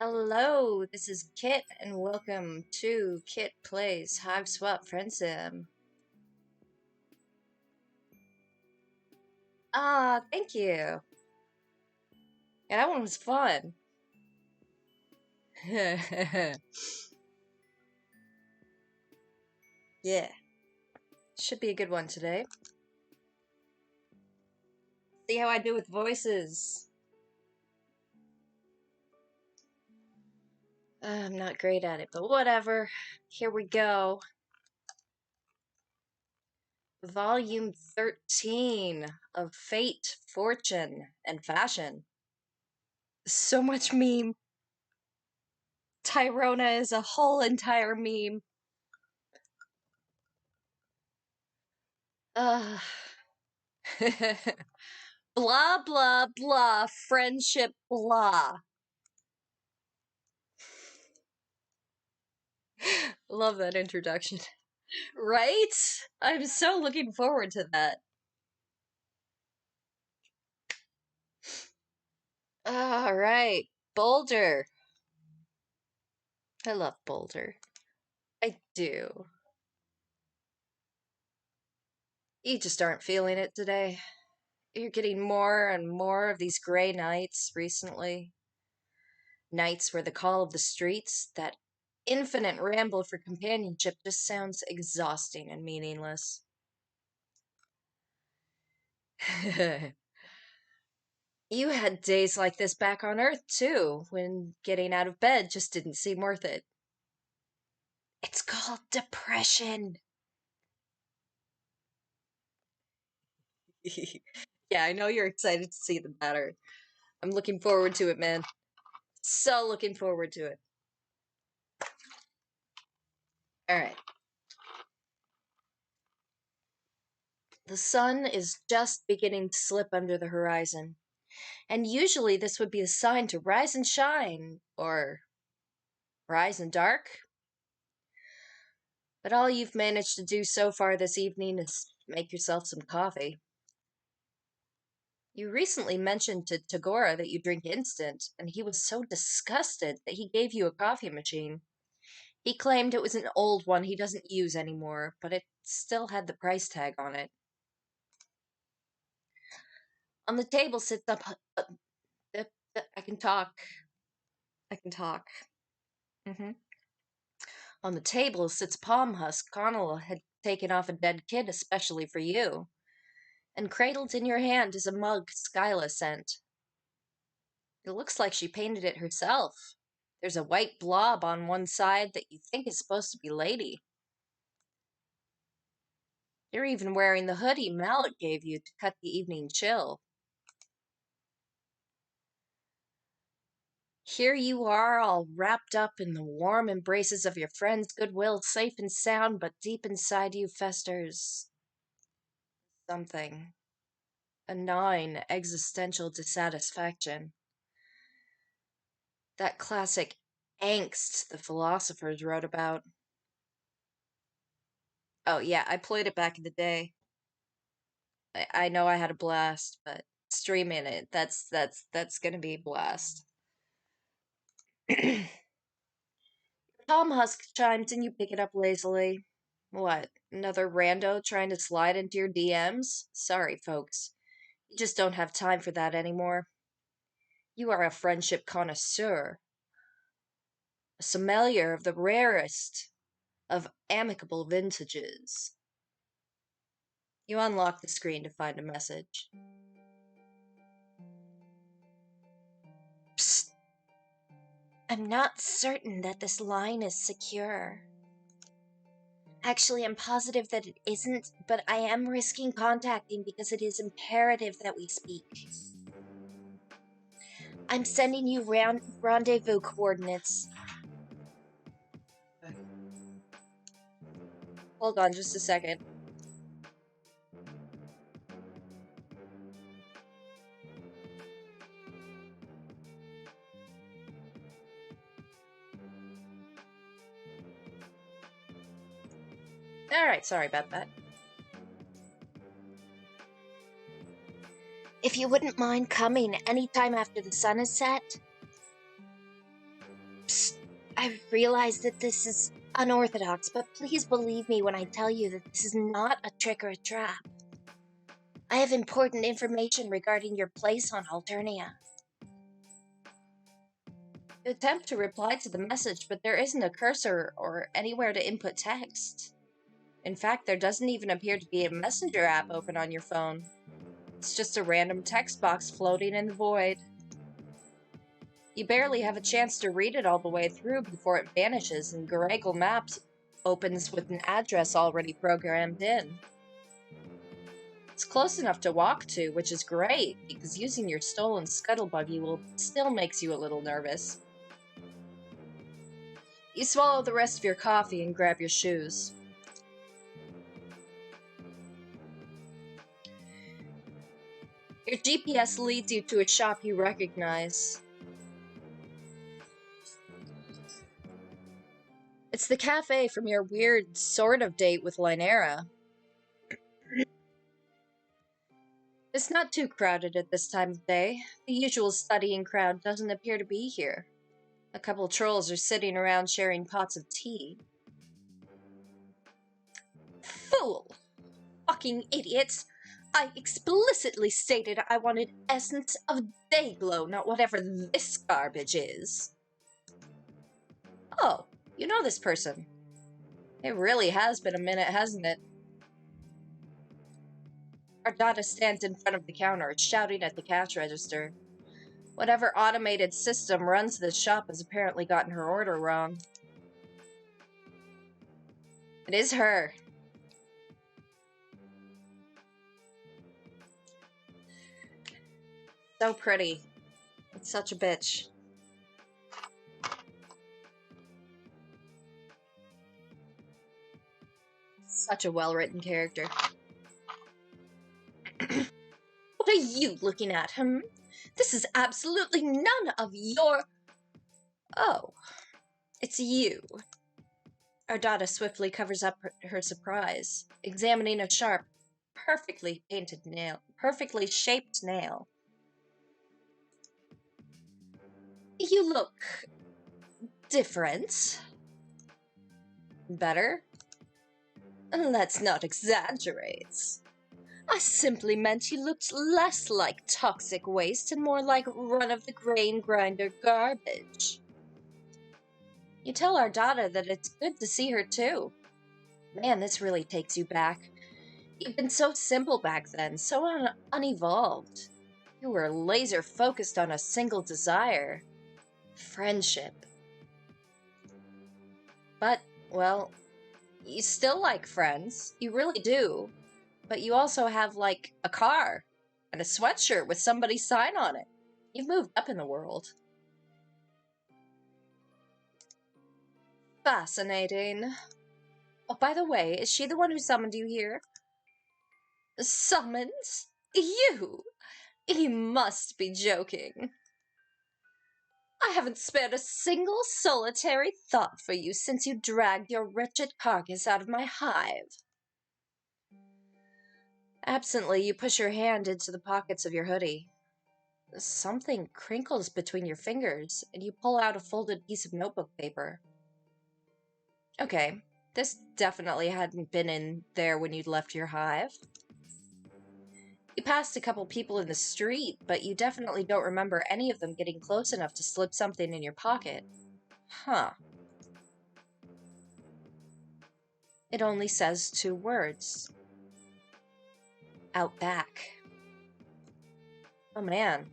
Hello, this is Kit, and welcome to Kit Plays Hiveswap Friendsim. Thank you. Yeah, that one was fun. Yeah, should be a good one today. See how I do with voices. I'm not great at it, but whatever. Here we go. Volume 13 of Fate, Fortune, and Fashion. So much meme. Tyrona is a whole entire meme. Ugh. Blah, blah, blah, friendship, blah. Love that introduction. Right? I'm so looking forward to that. Alright, Boulder. I love Boulder. I do. You just aren't feeling it today. You're getting more and more of these gray nights recently. Nights where the call of the streets, that infinite ramble for companionship, just sounds exhausting and meaningless. You had days like this back on Earth, too, when getting out of bed just didn't seem worth it. It's called depression. Yeah, I know you're excited to see the matter. I'm looking forward to it, man. So looking forward to it. Alright. The sun is just beginning to slip under the horizon, and usually this would be a sign to rise and shine, or rise and dark. But all you've managed to do so far this evening is make yourself some coffee. You recently mentioned to Tagora that you drink instant, and he was so disgusted that he gave you a coffee machine. He claimed it was an old one he doesn't use anymore, but it still had the price tag on it. On the table sits up. I can talk. I can talk. Mm-hmm. On the table sits palm husk Connell had taken off a dead kid especially for you. And cradled in your hand is a mug Skyla sent. It looks like she painted it herself. There's a white blob on one side that you think is supposed to be Lady. You're even wearing the hoodie Mallet gave you to cut the evening chill. Here you are, all wrapped up in the warm embraces of your friend's goodwill, safe and sound, but deep inside you festers something. A gnawing existential dissatisfaction. That classic angst the philosophers wrote about. Oh yeah, I played it back in the day. I know I had a blast, but streaming it, that's gonna be a blast. Tom Husk chimes and you pick it up lazily. What, another rando trying to slide into your DMs? Sorry, folks. You just don't have time for that anymore. You are a friendship connoisseur. A sommelier of the rarest of amicable vintages. You unlock the screen to find a message. Psst. I'm not certain that this line is secure. Actually, I'm positive that it isn't, but I am risking contacting because it is imperative that we speak. I'm sending you rendezvous coordinates. Hold on just a second. Alright, sorry about that. If you wouldn't mind coming anytime after the sun is set. I realize that this is unorthodox, but please believe me when I tell you that this is not a trick or a trap. I have important information regarding your place on Alternia. You attempt to reply to the message, but there isn't a cursor or anywhere to input text. In fact, there doesn't even appear to be a messenger app open on your phone. It's just a random text box floating in the void. You barely have a chance to read it all the way through before it vanishes and Google Maps opens with an address already programmed in. It's close enough to walk to, which is great, because using your stolen scuttle buggy still makes you a little nervous. You swallow the rest of your coffee and grab your shoes. Your GPS leads you to a shop you recognize. It's the cafe from your weird sort of date with Lynera. It's not too crowded at this time of day. The usual studying crowd doesn't appear to be here. A couple trolls are sitting around sharing pots of tea. Fool! Fucking idiots! I explicitly stated I wanted Essence of Dayglow, not whatever this garbage is. Oh, you know this person. It really has been a minute, hasn't it? Ardata stands in front of the counter, shouting at the cash register. Whatever automated system runs this shop has apparently gotten her order wrong. It is her. So pretty. It's such a bitch. Such a well-written character. What are you looking at, This is absolutely none of your... Oh, it's you. Ardata swiftly covers up her surprise, examining a sharp, perfectly shaped nail. You look... different. Better? Let's not exaggerate. I simply meant you looked less like toxic waste and more like run-of-the-grain grinder garbage. You tell Ardata that it's good to see her too. Man, this really takes you back. You've been so simple back then, so unevolved. You were laser-focused on a single desire. Friendship. But, well, you still like friends. You really do. But you also have, like, a car and a sweatshirt with somebody's sign on it. You've moved up in the world. Fascinating. Oh, by the way, is she the one who summoned you here? Summoned? You? You must be joking. I haven't spared a single solitary thought for you since you dragged your wretched carcass out of my hive. Absently, you push your hand into the pockets of your hoodie. Something crinkles between your fingers, and you pull out a folded piece of notebook paper. Okay, this definitely hadn't been in there when you'd left your hive. You passed a couple people in the street, but you definitely don't remember any of them getting close enough to slip something in your pocket. Huh. It only says 2 words. Out back. Oh man.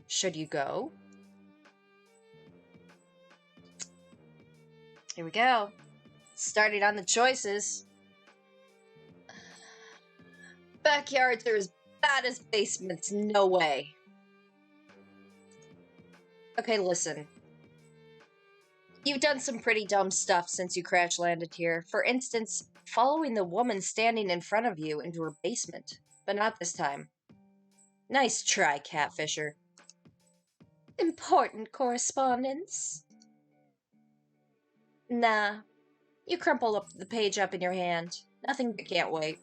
Should you go? Here we go. Starting on the choices. Backyards are as bad as basements, no way. Okay, listen. You've done some pretty dumb stuff since you crash landed here. For instance, following the woman standing in front of you into her basement. But not this time. Nice try, Catfisher. Important correspondence? Nah. You crumple up the page up in your hand. Nothing but can't wait.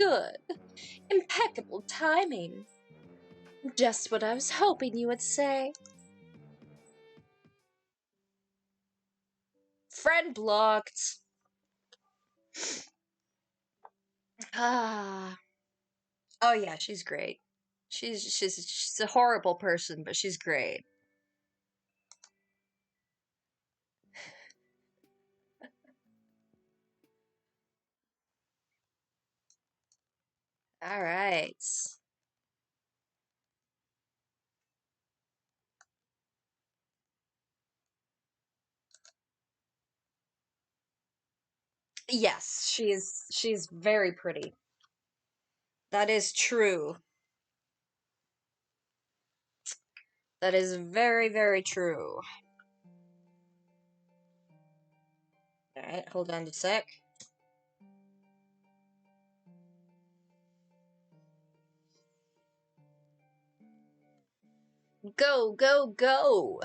good. Impeccable timing. Just what I was hoping you would say. Friend blocked. Ah. Oh yeah, she's great. She's a horrible person, but she's great. All right. Yes, she's very pretty. That is true. That is very, very true. Alright, hold on a sec. Go, go, go!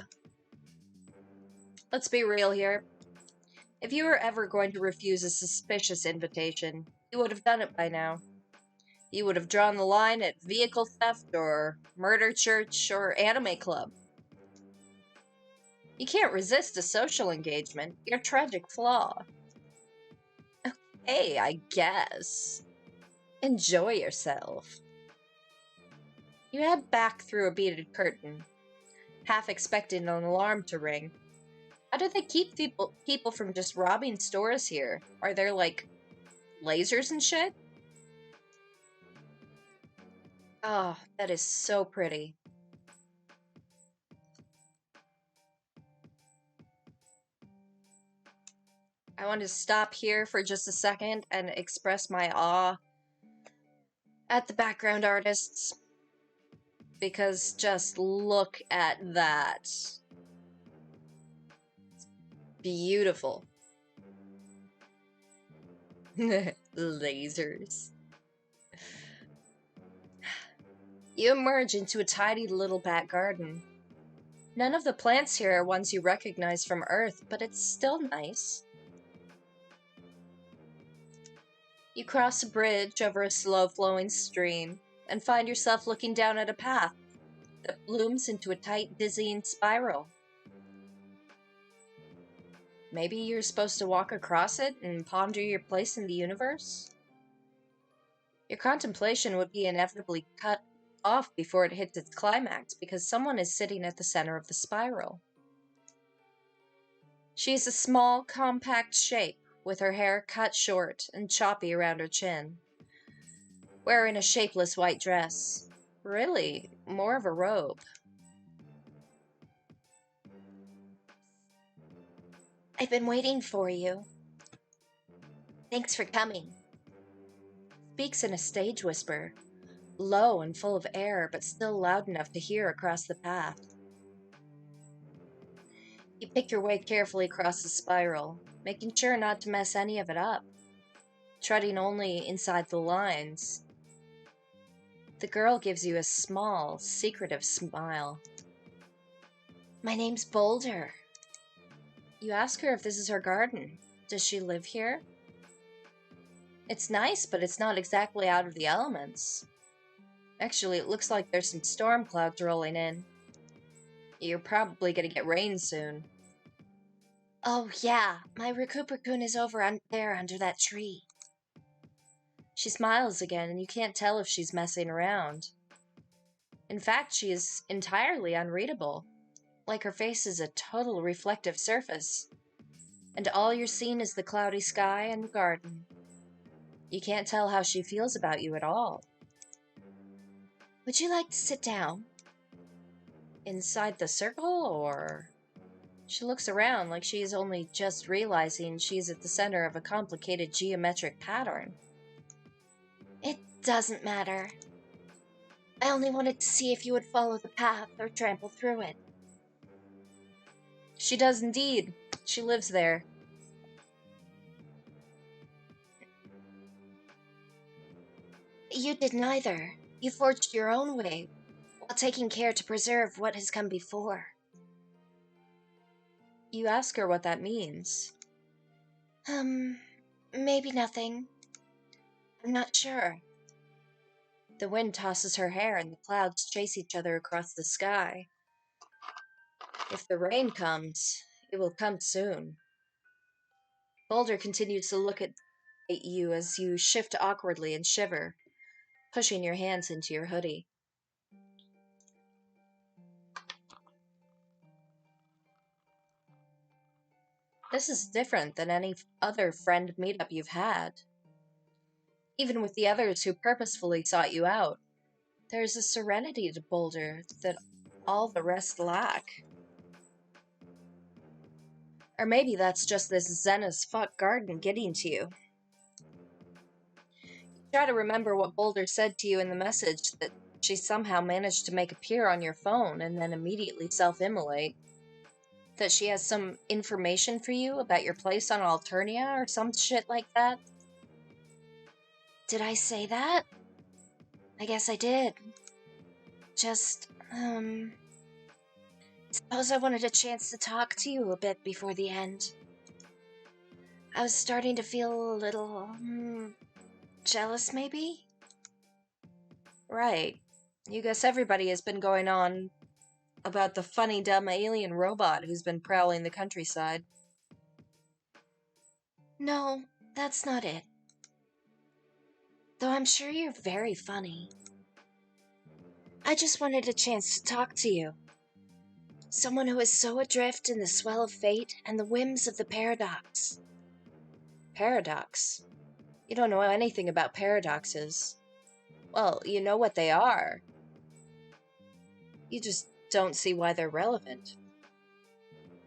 Let's be real here. If you were ever going to refuse a suspicious invitation, you would have done it by now. You would have drawn the line at vehicle theft or murder church or anime club. You can't resist a social engagement. Your tragic flaw. Hey, I guess. Enjoy yourself. You head back through a beaded curtain, half expecting an alarm to ring. How do they keep people from just robbing stores here? Are there, like, lasers and shit? Oh, that is so pretty. I want to stop here for just a second and express my awe at the background artists. Because just look at that. Beautiful. Lasers. You emerge into a tidy little back garden. None of the plants here are ones you recognize from Earth, but it's still nice. You cross a bridge over a slow-flowing stream and find yourself looking down at a path that blooms into a tight, dizzying spiral. Maybe you're supposed to walk across it and ponder your place in the universe? Your contemplation would be inevitably cut off before it hits its climax because someone is sitting at the center of the spiral. She is a small, compact shape with her hair cut short and choppy around her chin, wearing a shapeless white dress. Really, more of a robe. I've been waiting for you. Thanks for coming. Speaks in a stage whisper, low and full of air, but still loud enough to hear across the path. You pick your way carefully across the spiral, making sure not to mess any of it up, treading only inside the lines. The girl gives you a small, secretive smile. My name's Boulder. You ask her if this is her garden. Does she live here? It's nice, but it's not exactly out of the elements. Actually, it looks like there's some storm clouds rolling in. You're probably gonna get rain soon. Oh yeah, my Recupera-kun is over there under that tree. She smiles again, and you can't tell if she's messing around. In fact, she is entirely unreadable. Like her face is a total reflective surface. And all you're seeing is the cloudy sky and the garden. You can't tell how she feels about you at all. Would you like to sit down? Inside the circle, or...? She looks around like she is only just realizing she's at the center of a complicated geometric pattern. It doesn't matter. I only wanted to see if you would follow the path or trample through it. She does indeed. She lives there. You did neither. You forged your own way, while taking care to preserve what has come before. You ask her what that means. Maybe nothing. I'm not sure. The wind tosses her hair and the clouds chase each other across the sky. If the rain comes, it will come soon. Boulder continues to look at you as you shift awkwardly and shiver, pushing your hands into your hoodie. This is different than any other friend meetup you've had. Even with the others who purposefully sought you out, there's a serenity to Boulder that all the rest lack. Or maybe that's just this zen as fuck garden getting to you. Try to remember what Boulder said to you in the message that she somehow managed to make appear on your phone and then immediately self-immolate. That she has some information for you about your place on Alternia or some shit like that. Did I say that? I guess I did. Just, suppose I wanted a chance to talk to you a bit before the end. I was starting to feel a little, jealous maybe? Right. You guess everybody has been going on about the funny, dumb alien robot who's been prowling the countryside. No, that's not it. Though I'm sure you're very funny. I just wanted a chance to talk to you. Someone who is so adrift in the swell of fate and the whims of the paradox. Paradox? You don't know anything about paradoxes. Well, you know what they are. You just don't see why they're relevant.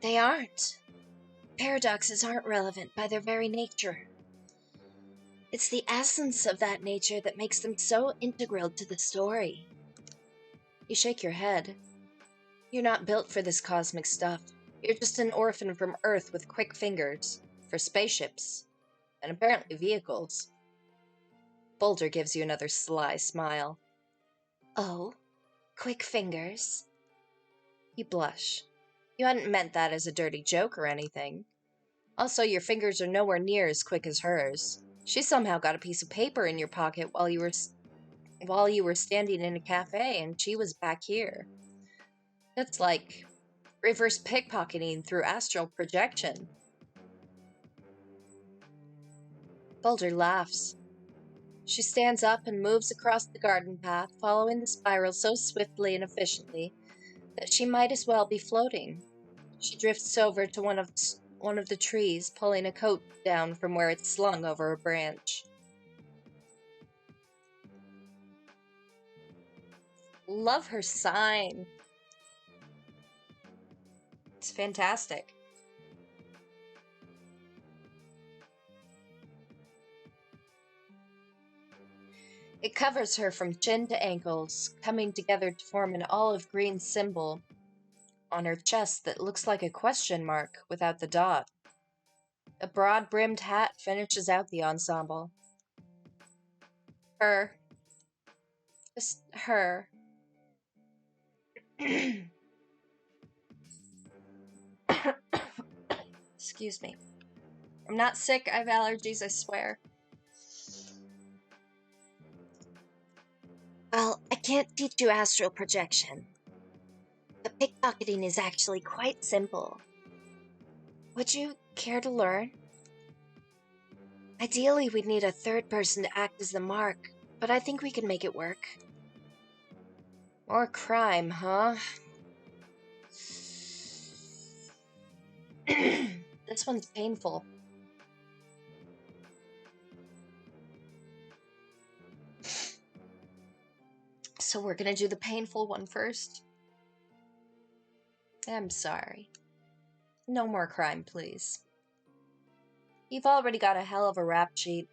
They aren't. Paradoxes aren't relevant by their very nature. It's the essence of that nature that makes them so integral to the story. You shake your head. You're not built for this cosmic stuff. You're just an orphan from Earth with quick fingers. For spaceships. And apparently vehicles. Boulder gives you another sly smile. Oh? Quick fingers? You blush. You hadn't meant that as a dirty joke or anything. Also, your fingers are nowhere near as quick as hers. She somehow got a piece of paper in your pocket while you were standing in a cafe and she was back here. That's like reverse pickpocketing through astral projection. Boulder laughs. She stands up and moves across the garden path, following the spiral so swiftly and efficiently that she might as well be floating. She drifts over to one of the trees, pulling a coat down from where it's slung over a branch. Love her sign. It's fantastic. It covers her from chin to ankles, coming together to form an olive green symbol on her chest that looks like a question mark without the dot. A broad-brimmed hat finishes out the ensemble. Her. Just her. Excuse me. I'm not sick, I have allergies, I swear. Well, I can't teach you astral projection. The pickpocketing is actually quite simple. Would you care to learn? Ideally, we'd need a third person to act as the mark, but I think we can make it work. More crime, huh? This one's painful. So we're gonna do the painful one first? I'm sorry. No more crime, please. You've already got a hell of a rap sheet.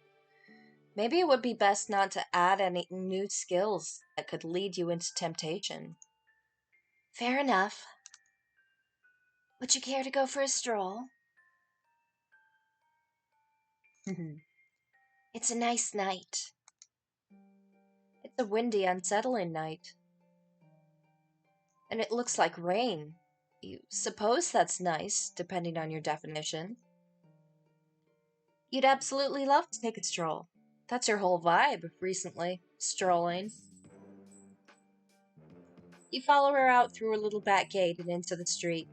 Maybe it would be best not to add any new skills that could lead you into temptation. Fair enough. Would you care to go for a stroll? It's a nice night. It's a windy, unsettling night. And it looks like rain. You suppose that's nice, depending on your definition. You'd absolutely love to take a stroll. That's your whole vibe recently, strolling. You follow her out through a little back gate and into the street.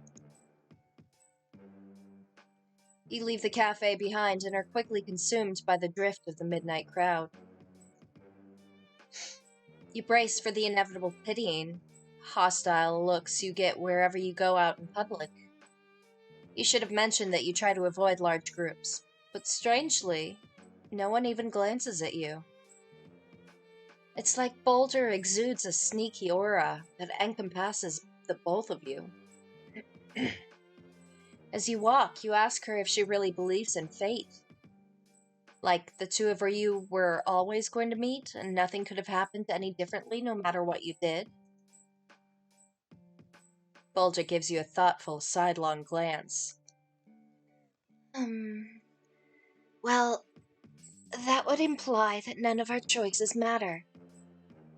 You leave the cafe behind and are quickly consumed by the drift of the midnight crowd. You brace for the inevitable pitying, hostile looks you get wherever you go out in public. You should have mentioned that you try to avoid large groups, but strangely, no one even glances at you. It's like Boulder exudes a sneaky aura that encompasses the both of you. As you walk, you ask her if she really believes in fate. Like the two of you were always going to meet and nothing could have happened any differently no matter what you did. Boulder gives you a thoughtful, sidelong glance. Well, that would imply that none of our choices matter,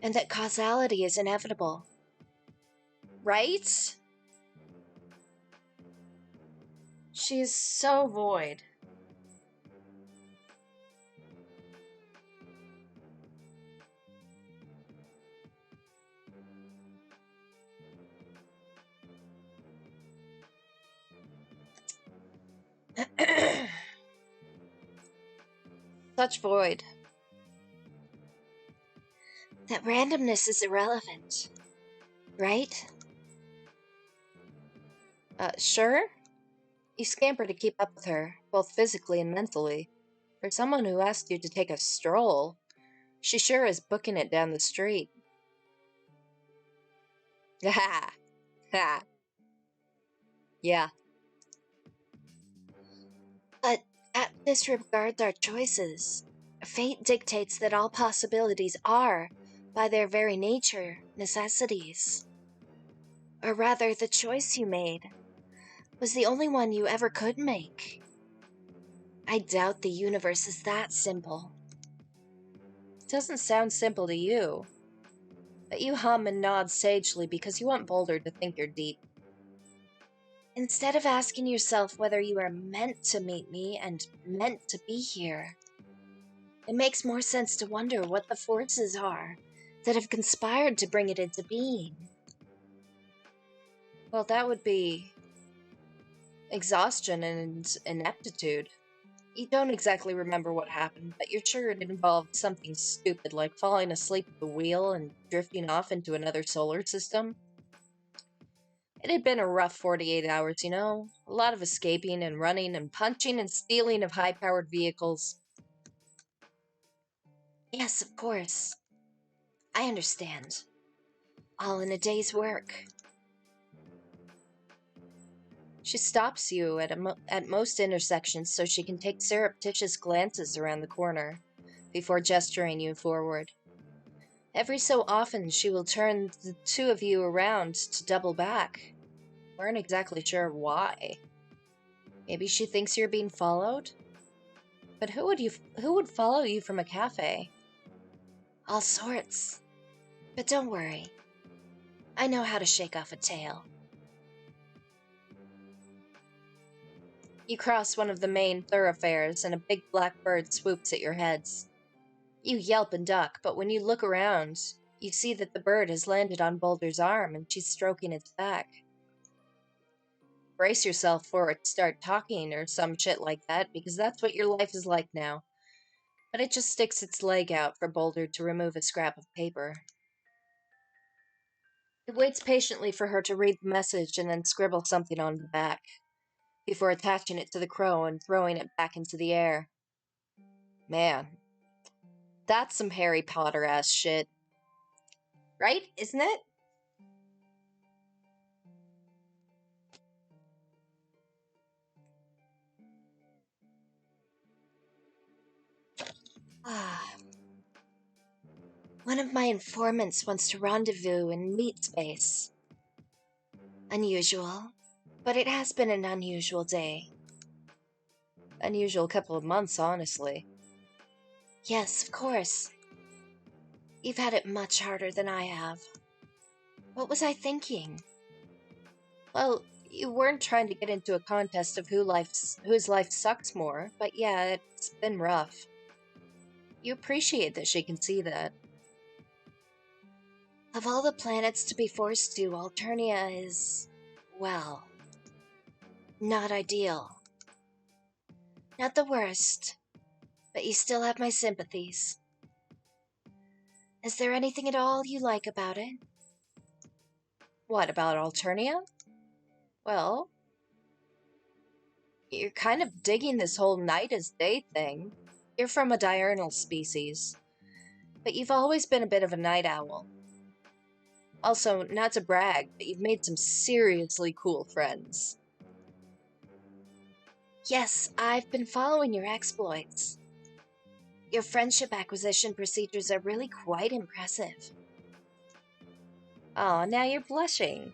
and that causality is inevitable. Right? She is so void. Such void. That randomness is irrelevant, right? Sure? You scamper to keep up with her, both physically and mentally. For someone who asked you to take a stroll, she sure is booking it down the street. Ha ha. Yeah. But that disregards our choices. Fate dictates that all possibilities are, by their very nature, necessities. Or rather, the choice you made was the only one you ever could make. I doubt the universe is that simple. It doesn't sound simple to you. But you hum and nod sagely because you want Boulder to think you're deep. Instead of asking yourself whether you are meant to meet me and meant to be here, it makes more sense to wonder what the forces are that have conspired to bring it into being. Well, that would be exhaustion and ineptitude. You don't exactly remember what happened, but you're sure it involved something stupid like falling asleep at the wheel and drifting off into another solar system. It had been a rough 48 hours, you know. A lot of escaping and running and punching and stealing of high-powered vehicles. Yes, of course. I understand. All in a day's work. She stops you at most intersections so she can take surreptitious glances around the corner before gesturing you forward. Every so often, she will turn the two of you around to double back. Weren't exactly sure why. Maybe she thinks you're being followed? But who would follow you from a cafe? All sorts. But don't worry. I know how to shake off a tail. You cross one of the main thoroughfares and a big black bird swoops at your heads. You yelp and duck, but when you look around, you see that the bird has landed on Boulder's arm and she's stroking its back. Brace yourself for it to start talking or some shit like that, because that's what your life is like now. But it just sticks its leg out for Boulder to remove a scrap of paper. It waits patiently for her to read the message and then scribble something on the back, before attaching it to the crow and throwing it back into the air. Man, that's some Harry Potter-ass shit. Right? Isn't it? Ah. One of my informants wants to rendezvous in meat space. Unusual, but it has been an unusual day. Unusual couple of months, honestly. Yes, of course. You've had it much harder than I have. What was I thinking? Well, you weren't trying to get into a contest of whose life sucks more, but yeah, it's been rough. You appreciate that she can see that. Of all the planets to be forced to, Alternia is, well, not ideal. Not the worst, but you still have my sympathies. Is there anything at all you like about it? What, about Alternia? Well, you're kind of digging this whole night as day thing. You're from a diurnal species, but you've always been a bit of a night owl. Also, not to brag, but you've made some seriously cool friends. Yes, I've been following your exploits. Your friendship acquisition procedures are really quite impressive. Oh, now you're blushing.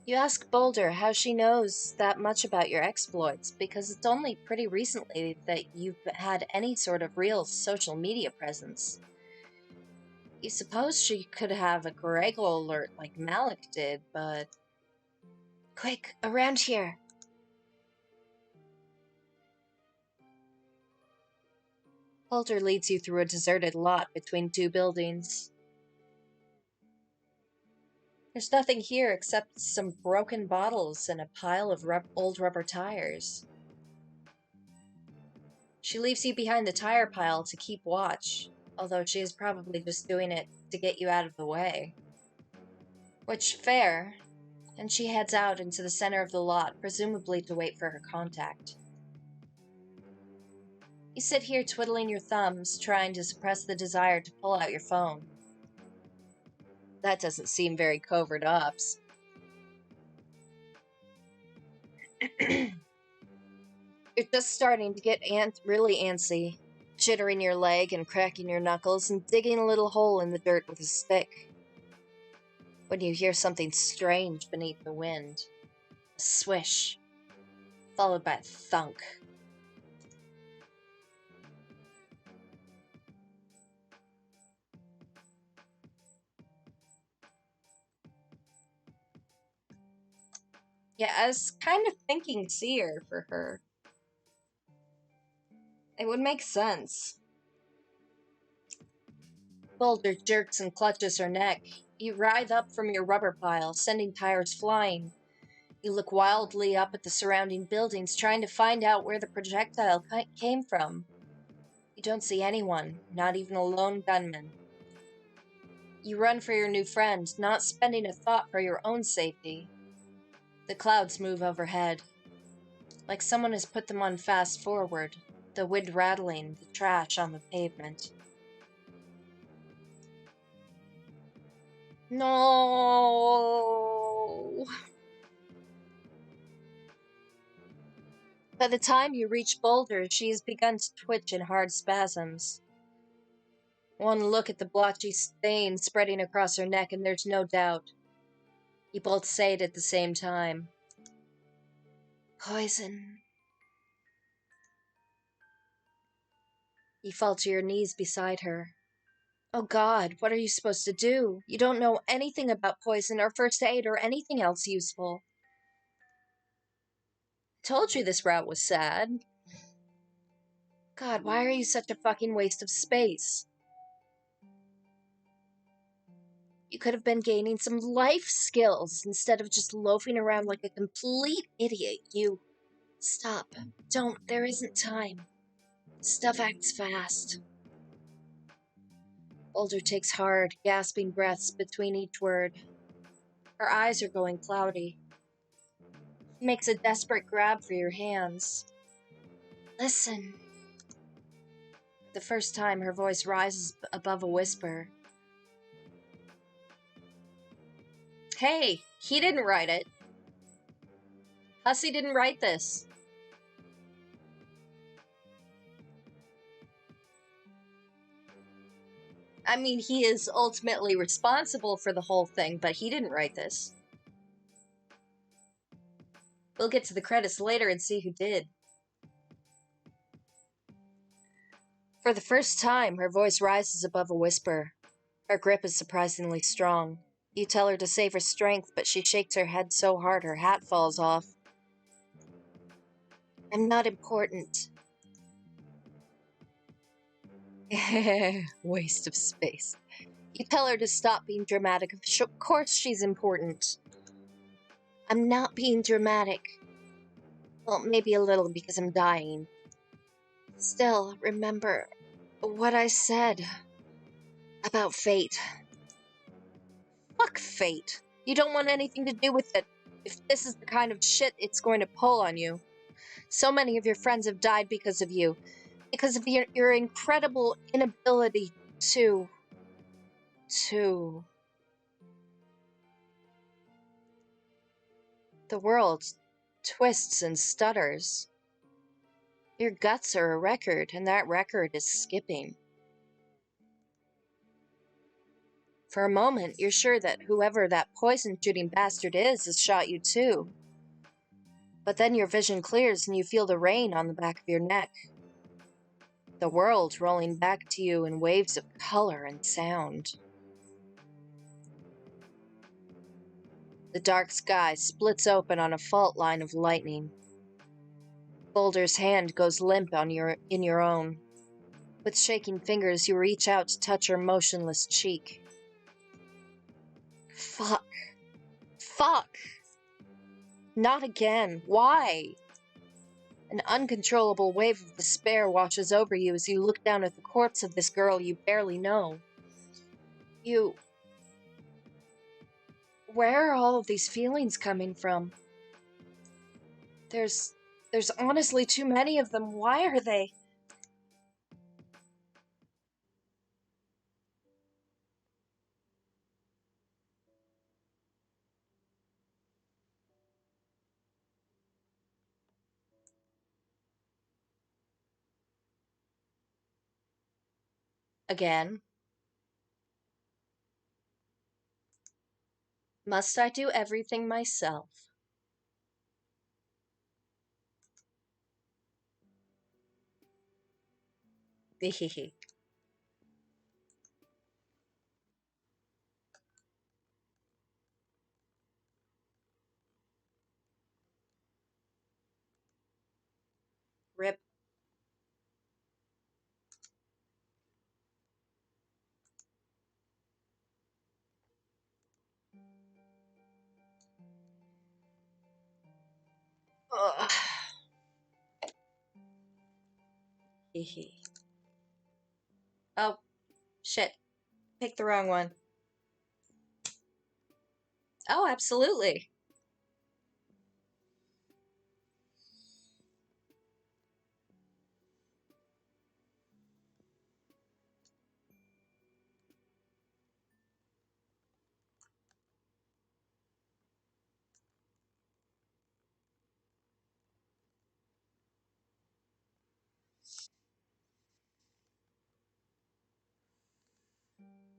You ask Boulder how she knows that much about your exploits, because it's only pretty recently that you've had any sort of real social media presence. You suppose she could have a Greggle alert like Malik did, but... Quick, around here! Boulder leads you through a deserted lot between two buildings. There's nothing here except some broken bottles and a pile of old rubber tires. She leaves you behind the tire pile to keep watch, although she is probably just doing it to get you out of the way. Which, fair, and she heads out into the center of the lot, presumably to wait for her contact. You sit here twiddling your thumbs, trying to suppress the desire to pull out your phone. That doesn't seem very covert ops. You're just starting to get really antsy, jittering your leg and cracking your knuckles and digging a little hole in the dirt with a stick. When you hear something strange beneath the wind. A swish, followed by a thunk. Yeah, I was kind of thinking seer for her. It would make sense. Boulder jerks and clutches her neck. You writhe up from your rubber pile, sending tires flying. You look wildly up at the surrounding buildings, trying to find out where the projectile came from. You don't see anyone, not even a lone gunman. You run for your new friend, not spending a thought for your own safety. The clouds move overhead, like someone has put them on fast forward, the wind rattling the trash on the pavement. No! By the time you reach Boulder, she has begun to twitch in hard spasms. One look at the blotchy stain spreading across her neck, and there's no doubt. You both say it at the same time. Poison. You fall to your knees beside her. Oh God, what are you supposed to do? You don't know anything about poison or first aid or anything else useful. Told you this route was sad. God, why are you such a fucking waste of space? You could have been gaining some life skills instead of just loafing around like a complete idiot. You... Stop. Don't. There isn't time. Stuff acts fast. Boulder takes hard, gasping breaths between each word. Her eyes are going cloudy. She makes a desperate grab for your hands. Listen. The first time her voice rises above a whisper. Hey, he didn't write it. Hussey didn't write this. I mean, he is ultimately responsible for the whole thing, but he didn't write this. We'll get to the credits later and see who did. For the first time, her voice rises above a whisper. Her grip is surprisingly strong. You tell her to save her strength, but she shakes her head so hard her hat falls off. I'm not important. Waste of space. You tell her to stop being dramatic. Of course she's important. I'm not being dramatic. Well, maybe a little because I'm dying. Still, remember what I said about fate. Fuck fate. You don't want anything to do with it. If this is the kind of shit it's going to pull on you. So many of your friends have died because of you. Because of your incredible inability to... The world twists and stutters. Your guts are a record, and that record is skipping. For a moment, you're sure that whoever that poison-shooting bastard is has shot you too. But then your vision clears and you feel the rain on the back of your neck. The world rolling back to you in waves of color and sound. The dark sky splits open on a fault line of lightning. Boulder's hand goes limp in your own. With shaking fingers, you reach out to touch her motionless cheek. Fuck. Fuck! Not again. Why? An uncontrollable wave of despair washes over you as you look down at the corpse of this girl you barely know. Where are all of these feelings coming from? There's honestly too many of them. Why are they? Again? Must I do everything myself? Hehehe. Rip. Ugh. Hehe. Oh, shit. Picked the wrong one. Oh, absolutely.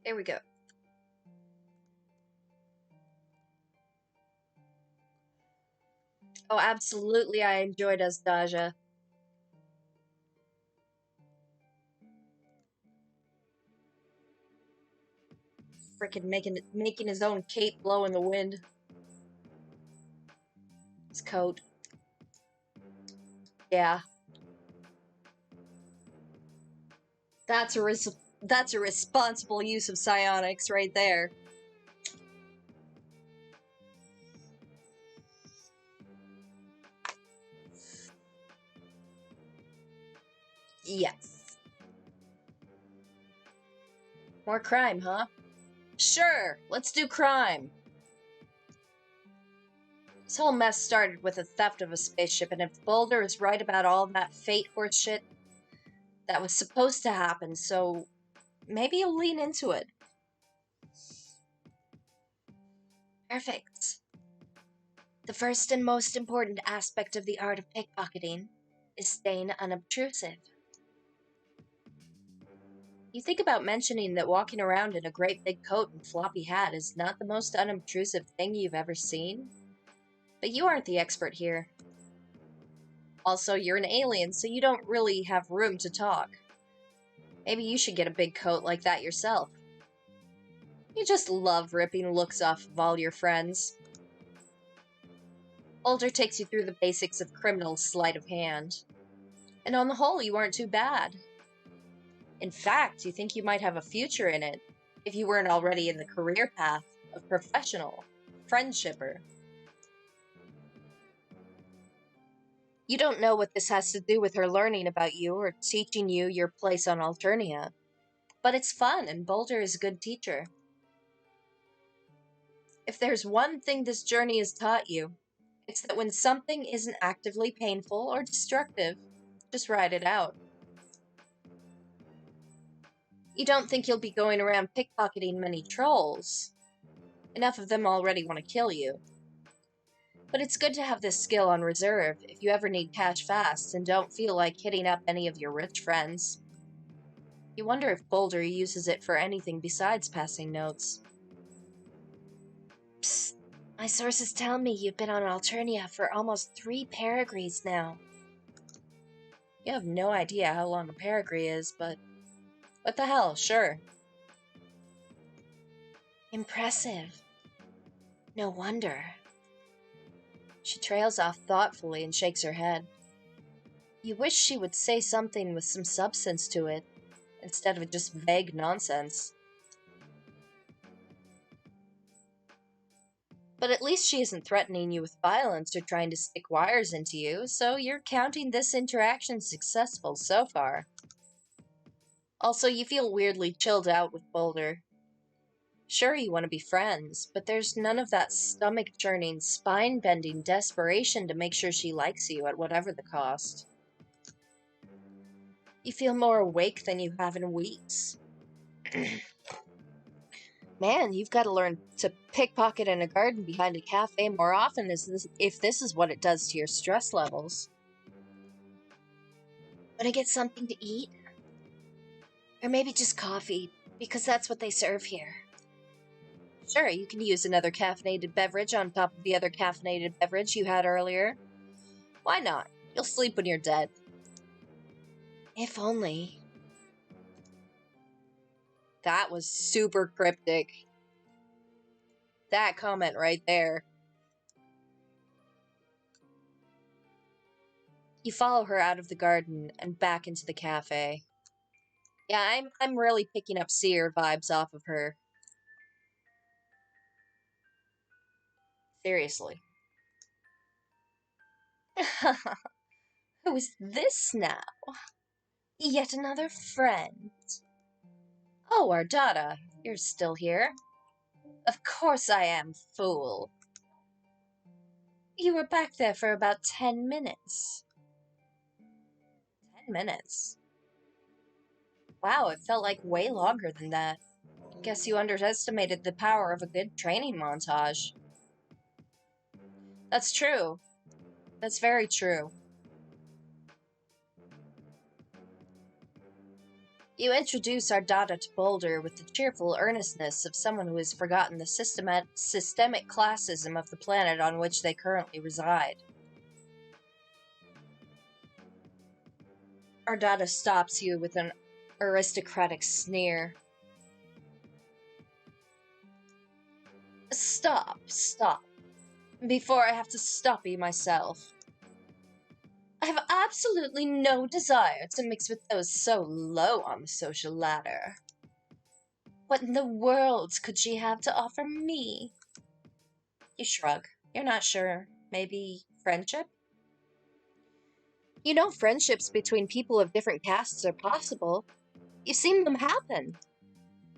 There we go. Oh, absolutely, I enjoyed as Daja. Frickin' making his own cape blow in the wind. His coat. Yeah. That's a responsible use of psionics right there. Yes. More crime, huh? Sure, let's do crime. This whole mess started with a theft of a spaceship, and if Boulder is right about all that fate horse shit, that was supposed to happen, so maybe you'll lean into it. Perfect. The first and most important aspect of the art of pickpocketing is staying unobtrusive. You think about mentioning that walking around in a great big coat and floppy hat is not the most unobtrusive thing you've ever seen? But you aren't the expert here. Also, you're an alien, so you don't really have room to talk. Maybe you should get a big coat like that yourself. You just love ripping looks off of all your friends. Boulder takes you through the basics of criminal sleight of hand. And on the whole, you aren't too bad. In fact, you think you might have a future in it, if you weren't already in the career path of professional friendshipper. You don't know what this has to do with her learning about you or teaching you your place on Alternia, but it's fun and Boulder is a good teacher. If there's one thing this journey has taught you, it's that when something isn't actively painful or destructive, just ride it out. You don't think you'll be going around pickpocketing many trolls. Enough of them already want to kill you. But it's good to have this skill on reserve if you ever need cash fast and don't feel like hitting up any of your rich friends. You wonder if Boulder uses it for anything besides passing notes. Psst. My sources tell me you've been on Alternia for almost 3 paragrees now. You have no idea how long a paragree is, but what the hell, sure. Impressive. No wonder. She trails off thoughtfully and shakes her head. You wish she would say something with some substance to it, instead of just vague nonsense. But at least she isn't threatening you with violence or trying to stick wires into you, so you're counting this interaction successful so far. Also, you feel weirdly chilled out with Boulder. Sure, you want to be friends, but there's none of that stomach-churning, spine-bending desperation to make sure she likes you at whatever the cost. You feel more awake than you have in weeks. Man, you've got to learn to pickpocket in a garden behind a cafe more often if this is what it does to your stress levels. Want to get something to eat? Or maybe just coffee, because that's what they serve here. Sure, you can use another caffeinated beverage on top of the other caffeinated beverage you had earlier. Why not? You'll sleep when you're dead. If only. That was super cryptic. That comment right there. You follow her out of the garden and back into the cafe. Yeah, I'm really picking up seer vibes off of her. Seriously. Who is this now? Yet another friend. Oh, Ardata, you're still here. Of course I am, fool. You were back there for about 10 minutes. 10 minutes? Wow, it felt like way longer than that. Guess you underestimated the power of a good training montage. That's true. That's very true. You introduce Ardata to Boulder with the cheerful earnestness of someone who has forgotten the systemic classism of the planet on which they currently reside. Ardata stops you with an aristocratic sneer. Stop. Before I have to stop you myself. I have absolutely no desire to mix with those so low on the social ladder. What in the world could she have to offer me? You shrug. You're not sure. Maybe friendship? You know friendships between people of different castes are possible. You've seen them happen.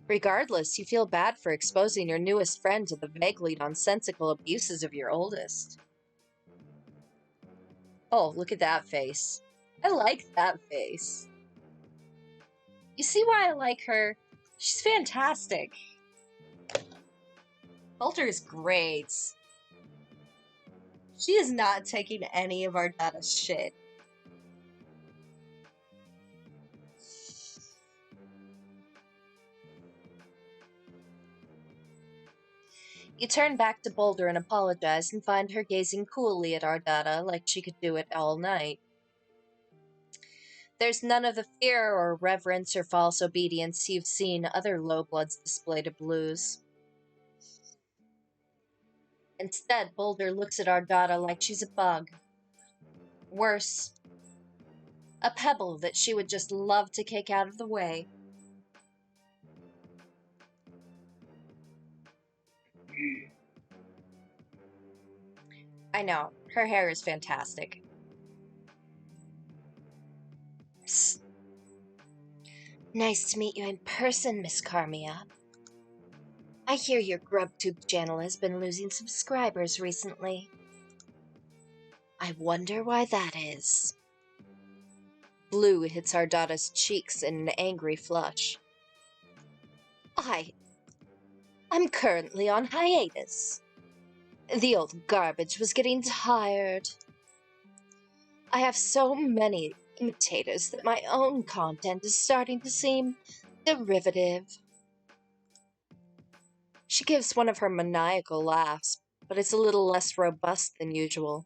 Regardless, you feel bad for exposing your newest friend to the vaguely nonsensical abuses of your oldest. Oh, look at that face. I like that face. You see why I like her? She's fantastic. Coulter is great. She is not taking any of Ardata's shit. You turn back to Boulder and apologize and find her gazing coolly at Ardata like she could do it all night. There's none of the fear or reverence or false obedience you've seen other lowbloods display to blues. Instead, Boulder looks at Ardata like she's a bug. Worse, A pebble that she would just love to kick out of the way. I know, her hair is fantastic. Psst. Nice to meet you in person, Miss Carmia. I hear your GrubTube channel has been losing subscribers recently. I wonder why that is. Blue hits Ardada's cheeks in an angry flush. I'm currently on hiatus. The old garbage was getting tired. I have so many imitators that my own content is starting to seem derivative. She gives one of her maniacal laughs, but it's a little less robust than usual.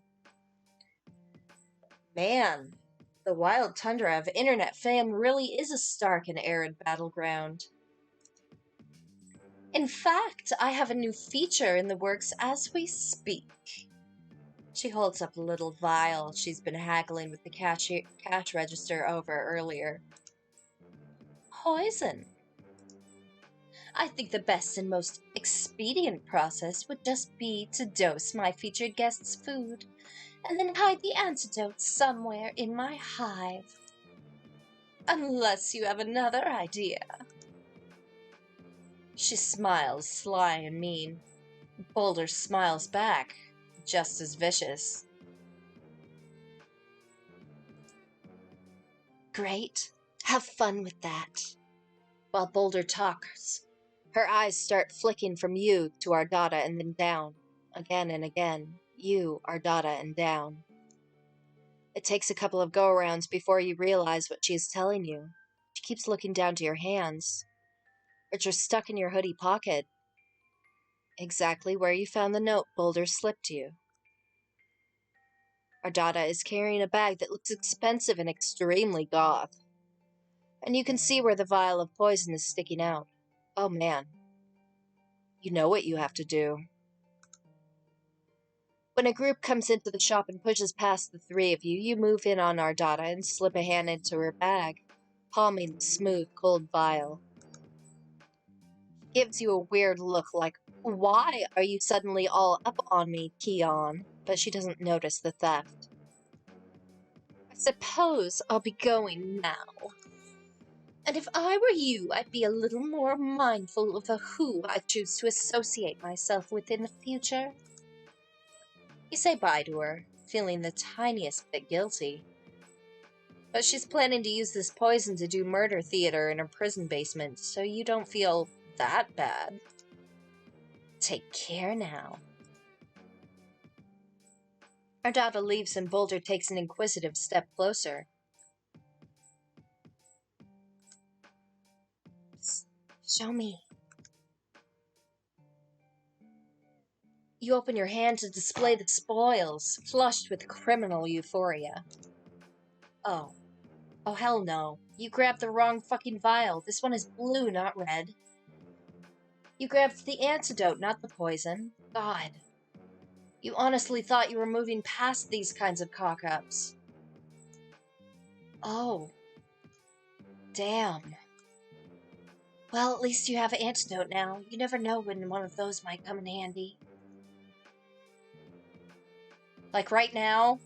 Man, the wild tundra of internet fame really is a stark and arid battleground. In fact, I have a new feature in the works as we speak. She holds up a little vial she's been haggling with the cash register over earlier. Poison. I think the best and most expedient process would just be to dose my featured guest's food, and then hide the antidote somewhere in my hive. Unless you have another idea. She smiles, sly and mean. Boulder smiles back, just as vicious. Great. Have fun with that. While Boulder talks, her eyes start flicking from you to Ardada and then down. Again and again. You, Ardada, and down. It takes a couple of go-arounds before you realize what she is telling you. She keeps looking down to your hands, which are stuck in your hoodie pocket. Exactly where you found the note Boulder slipped you. Ardada is carrying a bag that looks expensive and extremely goth. And you can see where the vial of poison is sticking out. Oh man. You know what you have to do. When a group comes into the shop and pushes past the three of you, you move in on Ardada and slip a hand into her bag, palming the smooth, cold vial. She gives you a weird look like, why are you suddenly all up on me, Keon? But she doesn't notice the theft. I suppose I'll be going now. And if I were you, I'd be a little more mindful of who I choose to associate myself with in the future. You say bye to her, feeling the tiniest bit guilty. But she's planning to use this poison to do murder theater in her prison basement, so you don't feel that bad. Take care now. Ardada leaves and Boulder takes an inquisitive step closer. Show me. You open your hand to display the spoils, flushed with criminal euphoria. Oh. Oh, hell no. You grabbed the wrong fucking vial. This one is blue, not red. You grabbed the antidote, not the poison. God. You honestly thought you were moving past these kinds of cock-ups. Oh. Damn. Well, at least you have an antidote now. You never know when one of those might come in handy. Like right now?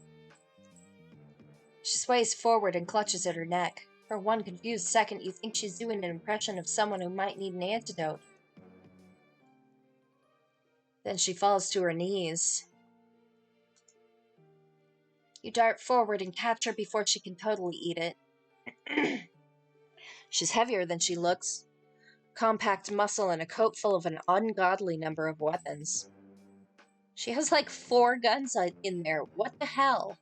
She sways forward and clutches at her neck. For one confused second, you think she's doing an impression of someone who might need an antidote. Then she falls to her knees. You dart forward and catch her before she can totally eat it. She's heavier than she looks. Compact muscle and a coat full of an ungodly number of weapons. She has like 4 guns in there. What the hell?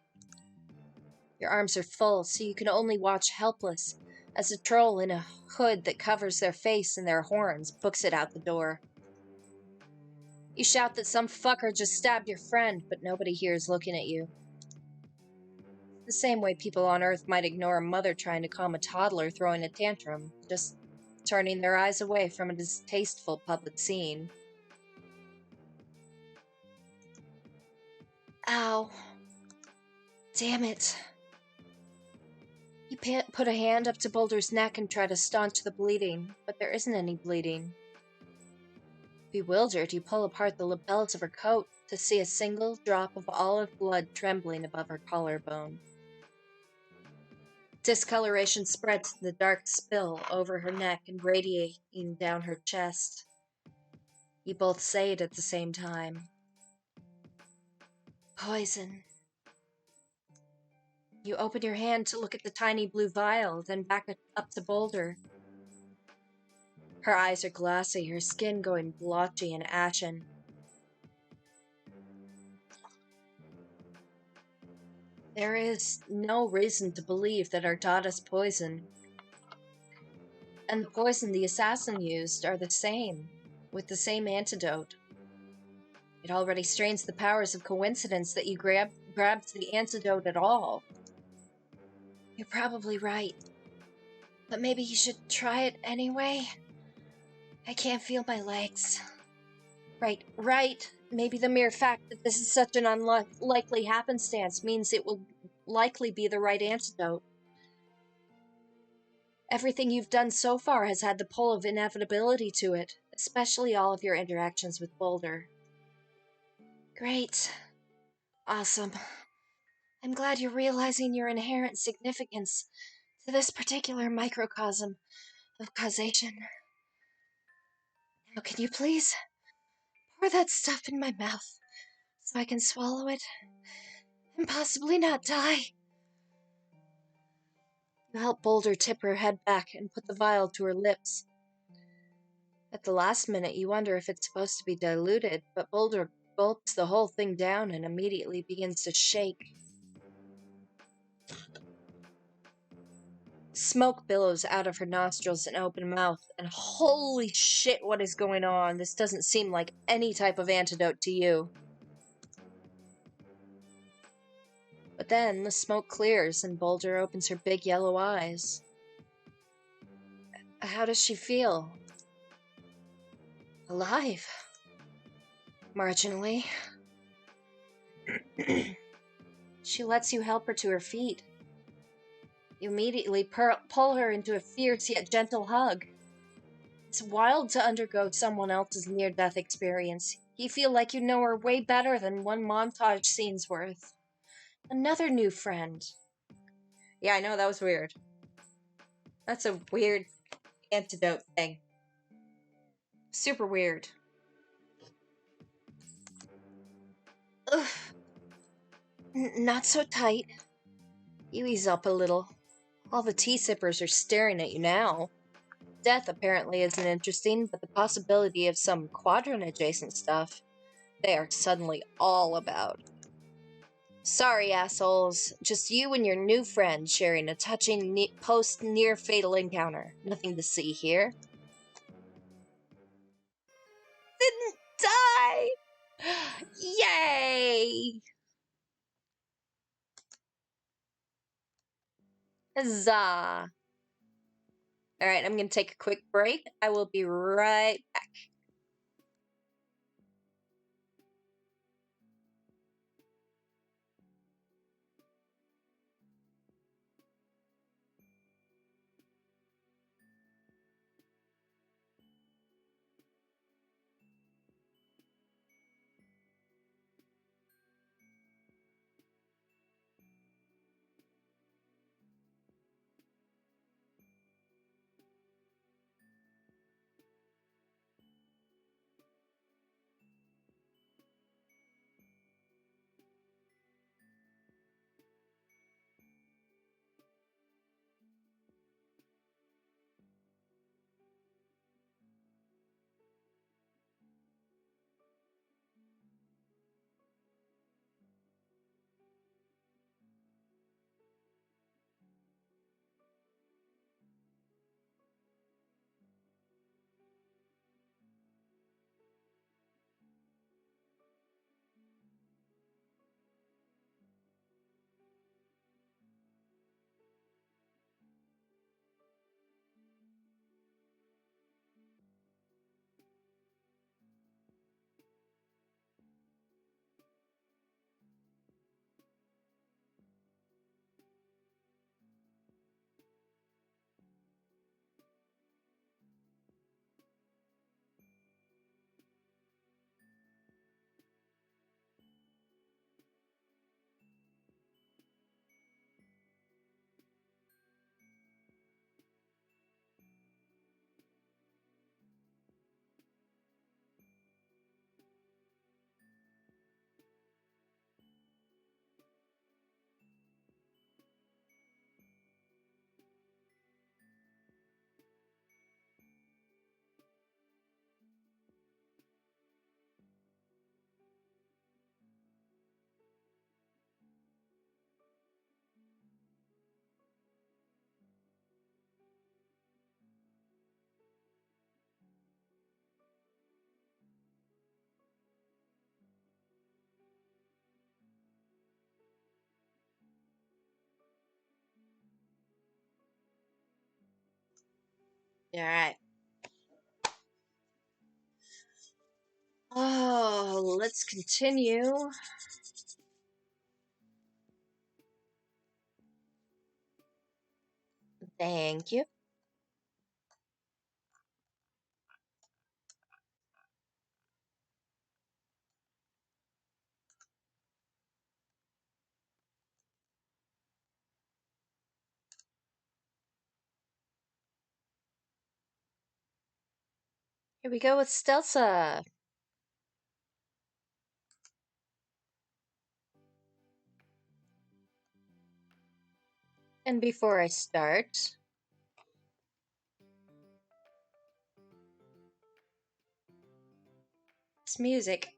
Your arms are full, so you can only watch helpless as a troll in a hood that covers their face and their horns books it out the door. You shout that some fucker just stabbed your friend, but nobody here is looking at you. The same way people on Earth might ignore a mother trying to calm a toddler throwing a tantrum, just turning their eyes away from a distasteful public scene. Ow. Damn it. You put a hand up to Boulder's neck and try to staunch the bleeding, but there isn't any bleeding. Bewildered, you pull apart the lapels of her coat to see a single drop of olive blood trembling above her collarbone. Discoloration spreads to the dark spill over her neck and radiating down her chest. You both say it at the same time. Poison. You open your hand to look at the tiny blue vial, then back it up to Boulder. Her eyes are glassy, her skin going blotchy and ashen. There is no reason to believe that Ardada's poison and the poison the assassin used are the same, with the same antidote. It already strains the powers of coincidence that you grabbed the antidote at all. You're probably right. But maybe you should try it anyway? I can't feel my legs. Right. Maybe the mere fact that this is such an unlikely happenstance means it will likely be the right antidote. Everything you've done so far has had the pull of inevitability to it, especially all of your interactions with Boulder. Great. Awesome. I'm glad you're realizing your inherent significance to this particular microcosm of causation. Now, can you please pour that stuff in my mouth so I can swallow it and possibly not die? You help Boulder tip her head back and put the vial to her lips. At the last minute, you wonder if it's supposed to be diluted, but Boulder gulps the whole thing down and immediately begins to shake. Smoke billows out of her nostrils and open mouth, and holy shit, what is going on? This doesn't seem like any type of antidote to you. But then the smoke clears and Boulder opens her big yellow eyes. How does she feel? Alive. Marginally. She lets you help her to her feet. You immediately pull her into a fierce yet gentle hug. It's wild to undergo someone else's near-death experience. You feel like you know her way better than one montage scene's worth. Another new friend. Yeah, I know, that was weird. That's a weird antidote thing. Super weird. Ugh. Not so tight. You ease up a little. All the tea sippers are staring at you now. Death apparently isn't interesting, but the possibility of some quadrant-adjacent stuff, they are suddenly all about. Sorry, assholes. Just you and your new friend sharing a touching post-near-fatal encounter. Nothing to see here. Didn't die! Yay! Huzzah! Alright, I'm gonna take a quick break. I will be right back. Alright. Oh, let's continue. Thank you. Here we go with Stelza. And before I start, it's music.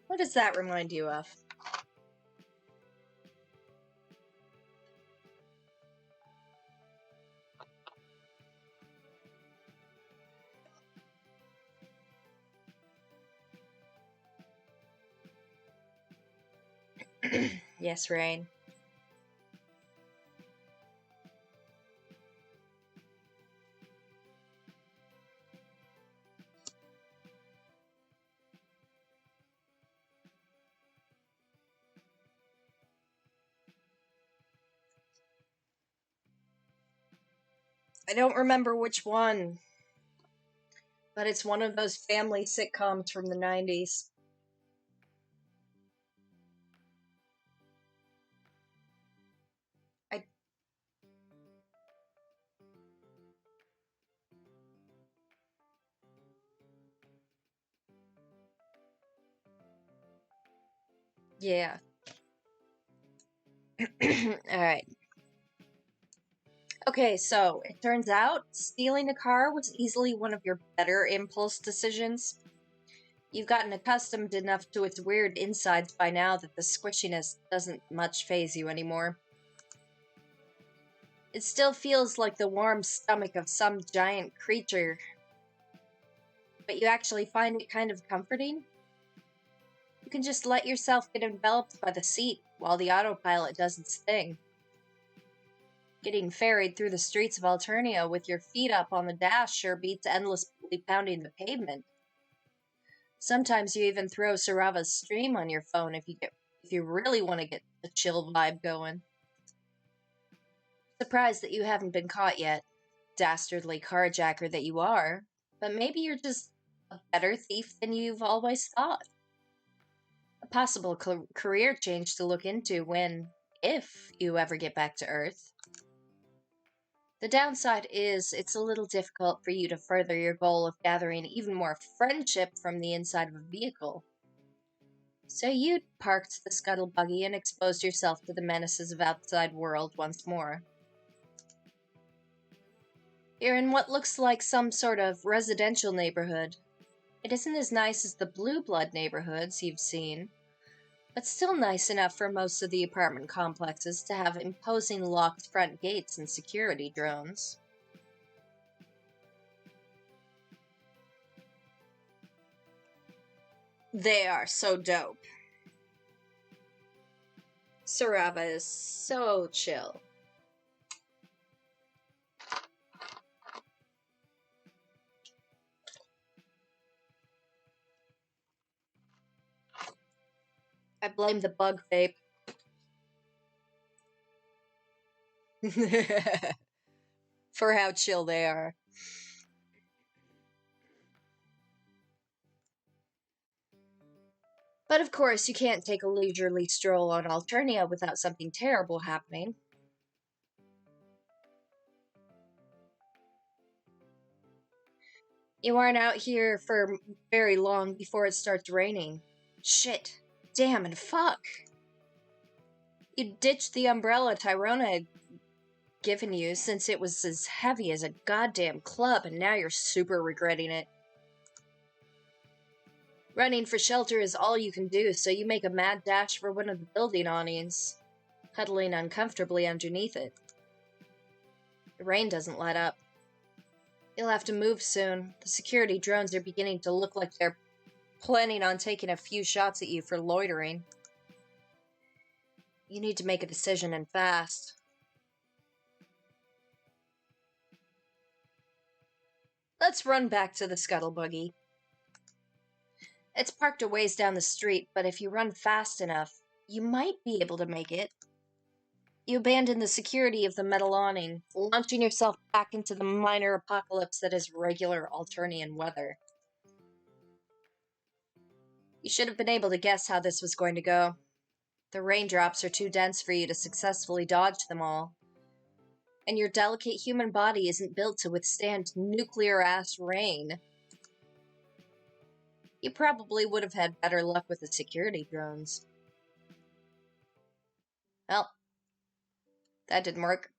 What does that remind you of? Yes, Rain. I don't remember which one, but it's one of those family sitcoms from the 90s. I Yeah. Alright. Okay, so it turns out stealing a car was easily one of your better impulse decisions. You've gotten accustomed enough to its weird insides by now that the squishiness doesn't much faze you anymore. It still feels like the warm stomach of some giant creature, but you actually find it kind of comforting. You can just let yourself get enveloped by the seat while the autopilot does its thing. Getting ferried through the streets of Alternia with your feet up on the dash sure beats endlessly pounding the pavement. Sometimes you even throw Sarava's stream on your phone if you really want to get the chill vibe going. Surprised that you haven't been caught yet, dastardly carjacker that you are, but maybe you're just a better thief than you've always thought. A possible career change to look into if you ever get back to Earth. The downside is it's a little difficult for you to further your goal of gathering even more friendship from the inside of a vehicle. So you parked the scuttle buggy and exposed yourself to the menaces of outside world once more. You're in what looks like some sort of residential neighborhood. It isn't as nice as the blue blood neighborhoods you've seen, but still nice enough for most of the apartment complexes to have imposing locked front gates and security drones. They are so dope. Sarava is so chill. I blame the bug vape. For how chill they are. But of course, you can't take a leisurely stroll on Alternia without something terrible happening. You aren't out here for very long before it starts raining. Shit. Damn and fuck. You ditched the umbrella Tyrone had given you since it was as heavy as a goddamn club, and now you're super regretting it. Running for shelter is all you can do, so you make a mad dash for one of the building awnings, huddling uncomfortably underneath it. The rain doesn't let up. You'll have to move soon. The security drones are beginning to look like they're planning on taking a few shots at you for loitering. You need to make a decision and fast. Let's run back to the scuttle buggy. It's parked a ways down the street, but if you run fast enough, you might be able to make it. You abandon the security of the metal awning, launching yourself back into the minor apocalypse that is regular Alternian weather. You should have been able to guess how this was going to go. The raindrops are too dense for you to successfully dodge them all. And your delicate human body isn't built to withstand nuclear-ass rain. You probably would have had better luck with the security drones. Well, that didn't work.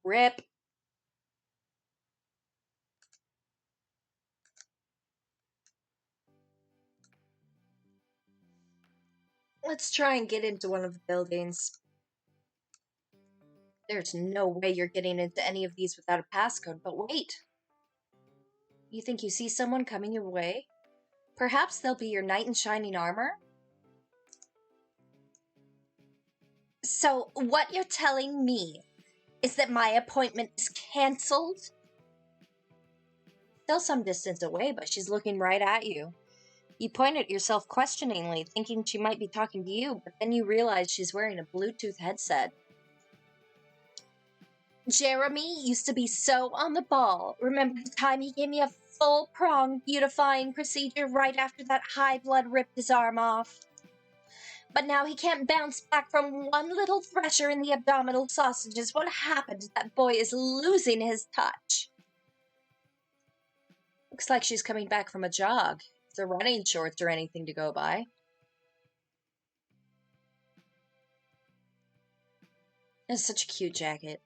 Rip. Let's try and get into one of the buildings. There's no way you're getting into any of these without a passcode, but wait. You think you see someone coming your way? Perhaps they'll be your knight in shining armor? So, what you're telling me is that my appointment is cancelled? Still some distance away, but she's looking right at you. You point at yourself questioningly, thinking she might be talking to you, but then you realize she's wearing a Bluetooth headset. Jeremy used to be so on the ball. Remember the time he gave me a full-pronged beautifying procedure right after that high blood ripped his arm off? But now he can't bounce back from one little thresher in the abdominal sausages. What happened? That boy is losing his touch. Looks like she's coming back from a jog. If they're running shorts or anything to go by. It's such a cute jacket.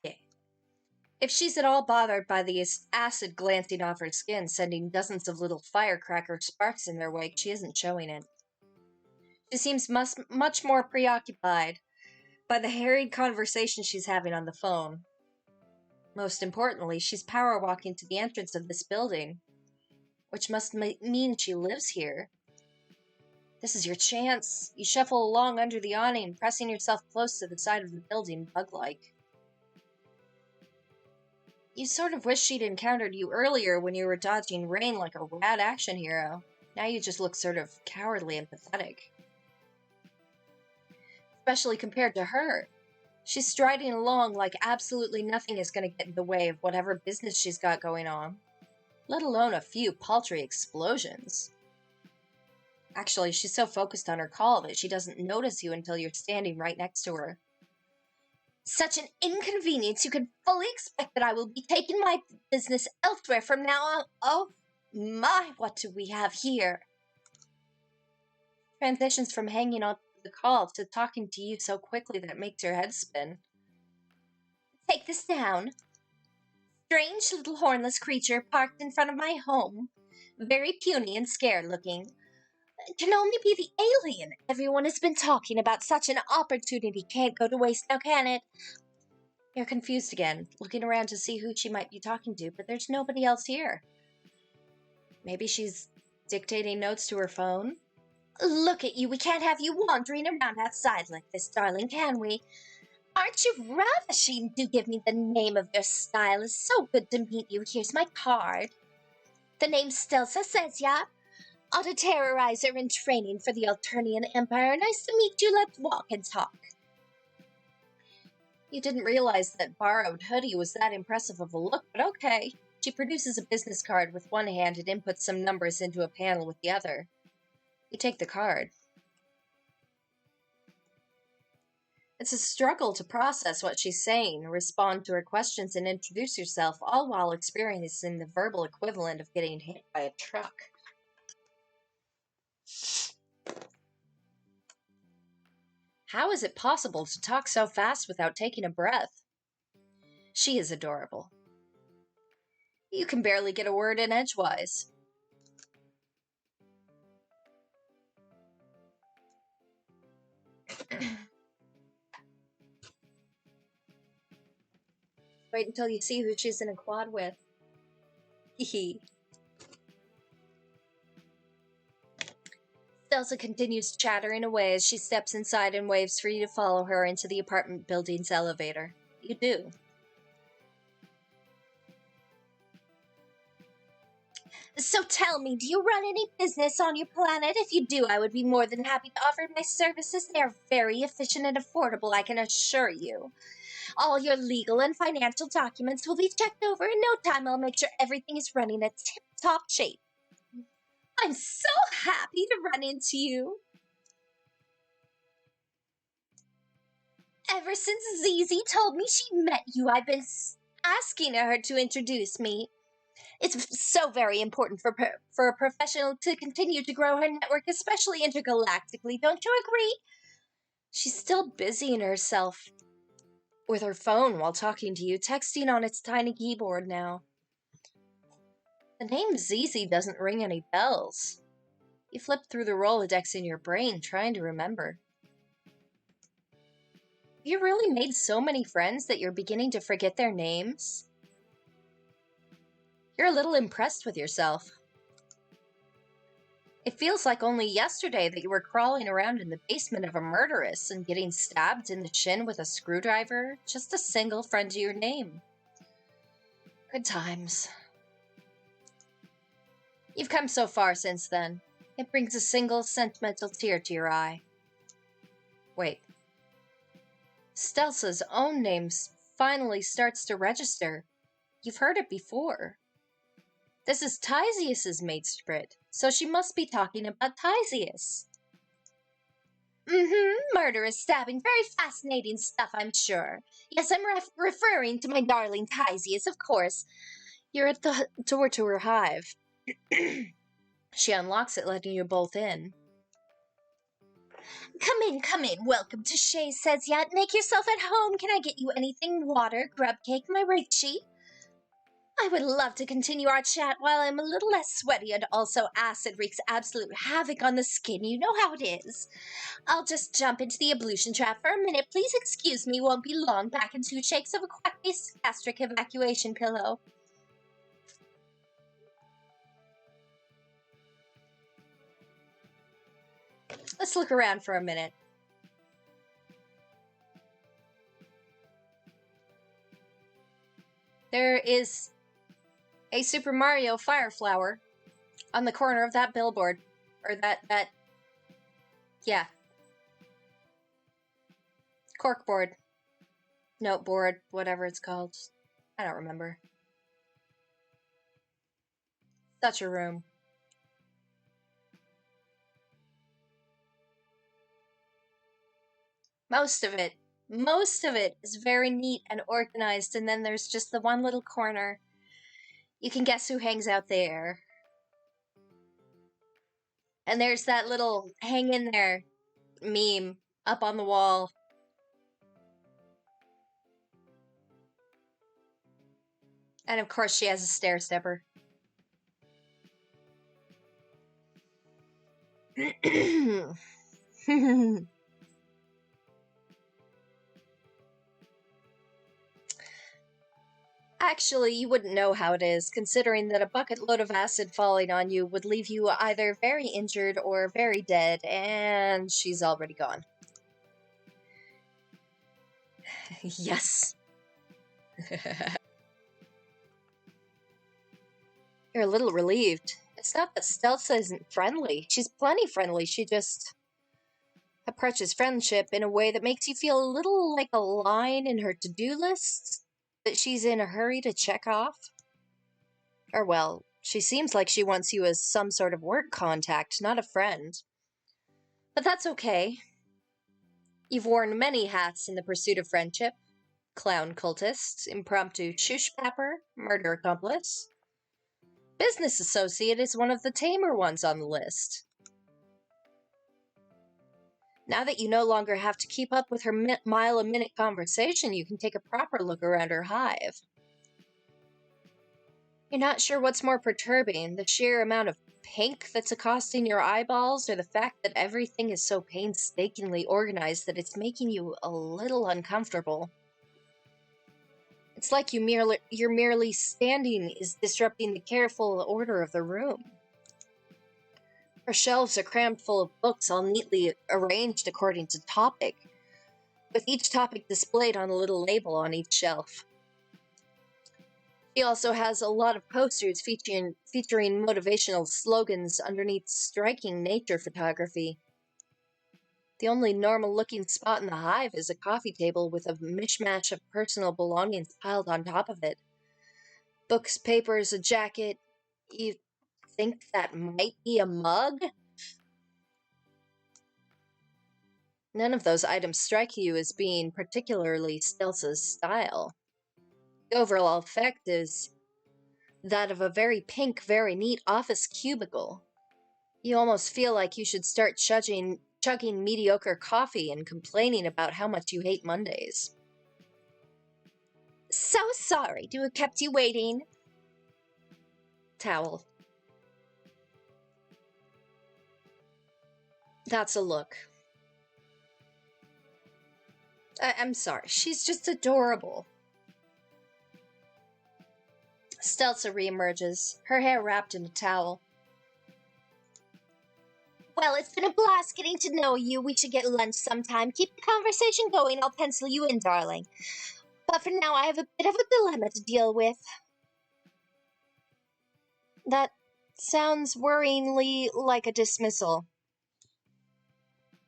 Yeah. If she's at all bothered by the acid glancing off her skin, sending dozens of little firecracker sparks in their wake, she isn't showing it. She seems much more preoccupied by the harried conversation she's having on the phone. Most importantly, she's power walking to the entrance of this building, which must mean she lives here. This is your chance. You shuffle along under the awning, pressing yourself close to the side of the building, bug-like. You sort of wish she'd encountered you earlier when you were dodging rain like a rad action hero. Now you just look sort of cowardly and pathetic. Especially compared to her. She's striding along like absolutely nothing is going to get in the way of whatever business she's got going on. Let alone a few paltry explosions. Actually, she's so focused on her call that she doesn't notice you until you're standing right next to her. Such an inconvenience, you can fully expect that I will be taking my business elsewhere from now on. Oh my, what do we have here? Transitions from hanging on the call to talking to you so quickly that it makes your head spin. Take this down. Strange little hornless creature parked in front of my home. Very puny and scared looking. Can only be the alien. Everyone has been talking about. Such an opportunity can't go to waste now, can it? You're confused again, looking around to see who she might be talking to, but there's nobody else here. Maybe she's dictating notes to her phone? Look at you, we can't have you wandering around outside like this, darling, can we? Aren't you ravishing? Do give me the name of your stylist. So good to meet you. Here's my card. The name's Stelsa Sezia. Auto-terrorizer in training for the Alternian Empire. Nice to meet you. Let's walk and talk. You didn't realize that borrowed hoodie was that impressive of a look, but okay. She produces a business card with one hand and inputs some numbers into a panel with the other. You take the card. It's a struggle to process what she's saying, respond to her questions, and introduce yourself, all while experiencing the verbal equivalent of getting hit by a truck. How is it possible to talk so fast without taking a breath? She is adorable. You can barely get a word in edgewise. Wait until you see who she's in a quad with. Hee. Elsa continues chattering away as she steps inside and waves for you to follow her into the apartment building's elevator. You do. So tell me, do you run any business on your planet? If you do, I would be more than happy to offer my services. They are very efficient and affordable, I can assure you. All your legal and financial documents will be checked over in no time. I'll make sure everything is running at tip-top shape. I'm so happy to run into you. Ever since Zizi told me she met you, I've been asking her to introduce me. It's so very important for a professional to continue to grow her network, especially intergalactically. Don't you agree? She's still busying herself with her phone while talking to you, texting on its tiny keyboard now. The name Zizi doesn't ring any bells. You flip through the Rolodex in your brain, trying to remember. You really made so many friends that you're beginning to forget their names? You're a little impressed with yourself. It feels like only yesterday that you were crawling around in the basement of a murderess and getting stabbed in the chin with a screwdriver. Just a single friend to your name. Good times. You've come so far since then. It brings a single sentimental tear to your eye. Wait. Stelsa's own name finally starts to register. You've heard it before. This is Tysius's matesprit, so she must be talking about Tysius. Murderous stabbing. Very fascinating stuff, I'm sure. Yes, I'm referring to my darling Tysius, of course. You're at the door to her hive. She unlocks it, letting you both in. Come in, come in. Welcome to Shay Says Yet. Make yourself at home. Can I get you anything? Water, grub cake, my rate sheet? I would love to continue our chat while I'm a little less sweaty, and also acid wreaks absolute havoc on the skin. You know how it is. I'll just jump into the ablution trap for a minute. Please excuse me, won't be long. Back in 2 shakes of a quack-based gastric evacuation pillow. Let's look around for a minute. There is a Super Mario Fire Flower on the corner of that billboard. Or yeah. Corkboard. Noteboard, whatever it's called. I don't remember. Such a room. Most of it is very neat and organized, and then there's just the one little corner. You can guess who hangs out there. And there's that little hang in there meme up on the wall. And of course she has a stair stepper. Actually, you wouldn't know how it is, considering that a bucket load of acid falling on you would leave you either very injured or very dead, and she's already gone. Yes. You're a little relieved. It's not that Stelsa isn't friendly. She's plenty friendly. She just approaches friendship in a way that makes you feel a little like a line in her to-do list that she's in a hurry to check off. Or, well, she seems like she wants you as some sort of work contact, not a friend. But that's okay. You've worn many hats in the pursuit of friendship. Clown cultist, impromptu shushpapper, murder accomplice. Business associate is one of the tamer ones on the list. Now that you no longer have to keep up with her mile-a-minute conversation, you can take a proper look around her hive. You're not sure what's more perturbing, the sheer amount of pink that's accosting your eyeballs, or the fact that everything is so painstakingly organized that it's making you a little uncomfortable. It's like you're merely standing is disrupting the careful order of the room. Her shelves are crammed full of books, all neatly arranged according to topic, with each topic displayed on a little label on each shelf. She also has a lot of posters featuring motivational slogans underneath striking nature photography. The only normal-looking spot in the hive is a coffee table with a mishmash of personal belongings piled on top of it. Books, papers, a jacket. You think that might be a mug? None of those items strike you as being particularly Stelza's style. The overall effect is that of a very pink, very neat office cubicle. You almost feel like you should start chugging mediocre coffee and complaining about how much you hate Mondays. So sorry to have kept you waiting. Towel. That's a look. I'm sorry, she's just adorable. Stelza reemerges, her hair wrapped in a towel. Well, it's been a blast getting to know you. We should get lunch sometime. Keep the conversation going. I'll pencil you in, darling. But for now, I have a bit of a dilemma to deal with. That sounds worryingly like a dismissal.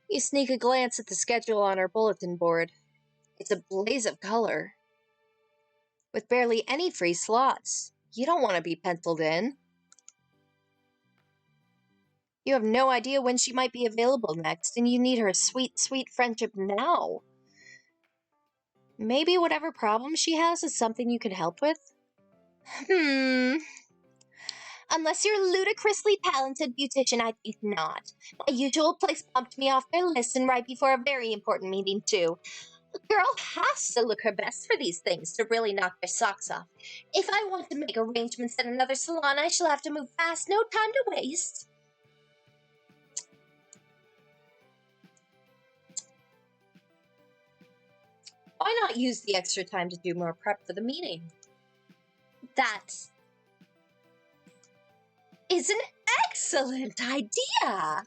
You sneak a glance at the schedule on her bulletin board. It's a blaze of color, with barely any free slots. You don't want to be penciled in. You have no idea when she might be available next, and you need her sweet, sweet friendship now. Maybe whatever problem she has is something you can help with? Unless you're a ludicrously talented beautician, I think not. My usual place bumped me off their list, and right before a very important meeting, too. A girl has to look her best for these things to really knock their socks off. If I want to make arrangements at another salon, I shall have to move fast, no time to waste. Why not use the extra time to do more prep for the meeting? That is an excellent idea.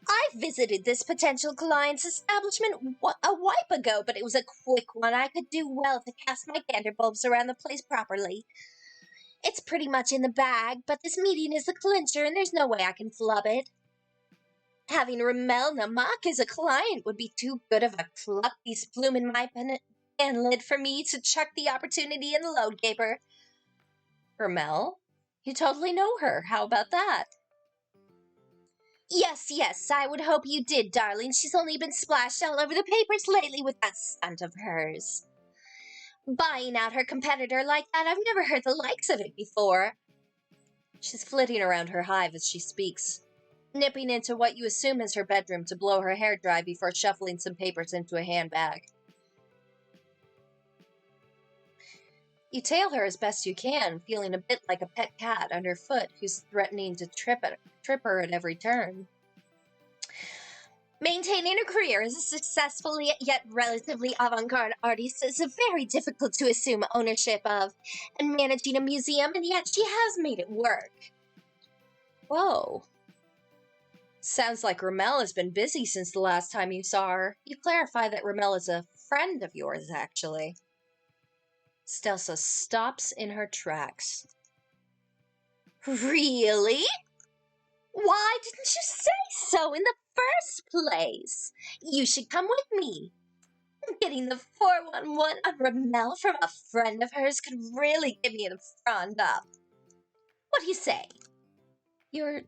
I visited this potential client's establishment a wipe ago, but it was a quick one. I could do well to cast my gander bulbs around the place properly. It's pretty much in the bag, but this meeting is the clincher, and there's no way I can flub it. Having Ramel Namak as a client would be too good of a clucky plume in my pen lid for me to chuck the opportunity in the load gaper. Ramel? You totally know her. How about that? Yes, I would hope you did, darling. She's only been splashed all over the papers lately with that stunt of hers. Buying out her competitor like that, I've never heard the likes of it before. She's flitting around her hive as she speaks, nipping into what you assume is her bedroom to blow her hair dry before shuffling some papers into a handbag. You tail her as best you can, feeling a bit like a pet cat underfoot who's threatening to trip her at every turn. Maintaining a career as a successful yet relatively avant-garde artist is very difficult to assume ownership of, and managing a museum, and yet she has made it work. Whoa. Sounds like Ramel has been busy since the last time you saw her. You clarify that Ramel is a friend of yours, actually. Stelza stops in her tracks. Really? Why didn't you say so in the first place? You should come with me. Getting the 411 on Ramel from a friend of hers could really give me the frond up. What do you say? You're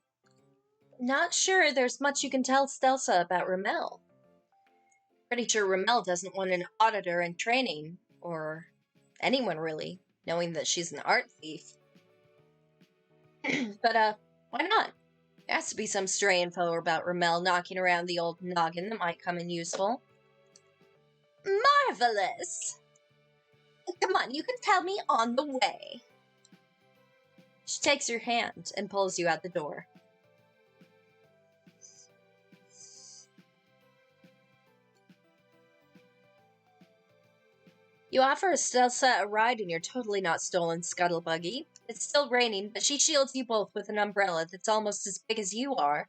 not sure there's much you can tell Stelza about Ramel. Pretty sure Ramel doesn't want an auditor in training, or anyone really, knowing that she's an art thief. But, why not? There has to be some stray info about Ramel knocking around the old noggin that might come in useful. Marvelous! Come on, you can tell me on the way. She takes your hand and pulls you out the door. You offer Estelsa a ride in your totally not stolen scuttle buggy. It's still raining, but she shields you both with an umbrella that's almost as big as you are,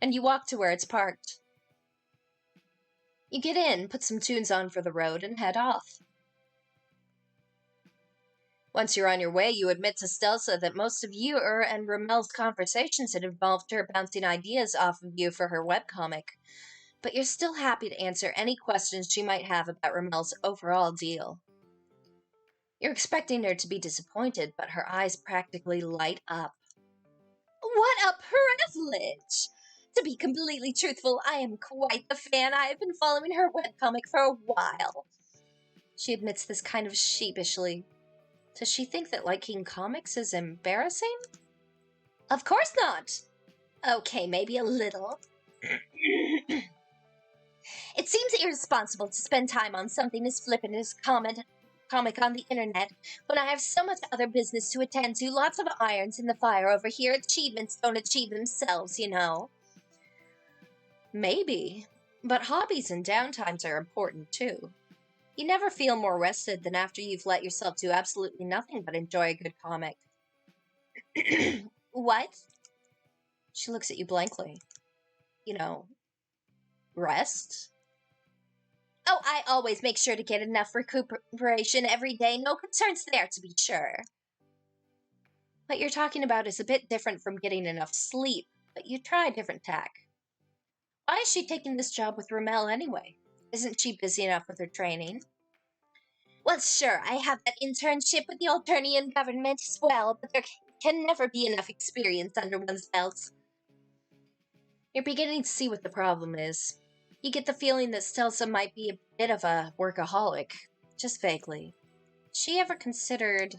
and you walk to where it's parked. You get in, put some tunes on for the road, and head off. Once you're on your way, you admit to Stelsa that most of your and Ramel's conversations had involved her bouncing ideas off of you for her webcomic, but you're still happy to answer any questions she might have about Ramel's overall deal. You're expecting her to be disappointed, but her eyes practically light up. What a privilege! To be completely truthful, I am quite the fan. I have been following her webcomic for a while. She admits this kind of sheepishly. Does she think that liking comics is embarrassing? Of course not! Okay, maybe a little. It seems irresponsible to spend time on something as flippant as comic on the internet when I have so much other business to attend to, lots of irons in the fire over here. Achievements don't achieve themselves, you know. Maybe, but hobbies and downtimes are important too. You never feel more rested than after you've let yourself do absolutely nothing but enjoy a good comic. What? She looks at you blankly. You know, rest? Oh, I always make sure to get enough recuperation every day. No concerns there, to be sure. What you're talking about is a bit different from getting enough sleep, but you try a different tack. Why is she taking this job with Ramel anyway? Isn't she busy enough with her training? Well, sure, I have that internship with the Alternian government as well, but there can never be enough experience under one's belt. You're beginning to see what the problem is. You get the feeling that Stelsa might be a bit of a workaholic, just vaguely. She ever considered...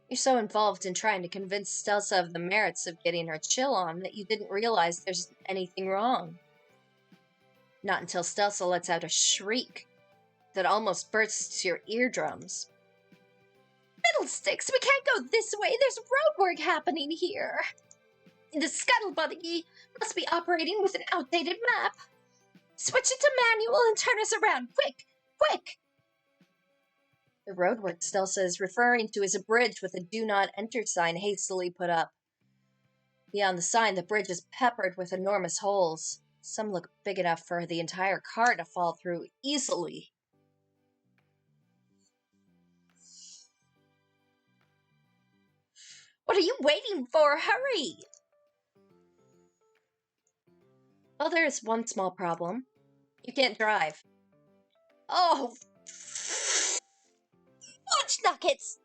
You're so involved in trying to convince Stelsa of the merits of getting her chill on that you didn't realize there's anything wrong. Not until Stelsa lets out a shriek that almost bursts your eardrums. Fiddlesticks, we can't go this way. There's road work happening here. The scuttle buggy must be operating with an outdated map. Switch it to manual and turn us around. Quick! Quick! The roadwork Stelsa is referring to is a bridge with a do not enter sign hastily put up. Beyond the sign, the bridge is peppered with enormous holes. Some look big enough for the entire car to fall through easily. What are you waiting for? Hurry! Well, there is one small problem. You can't drive. Oh! Watch nuggets!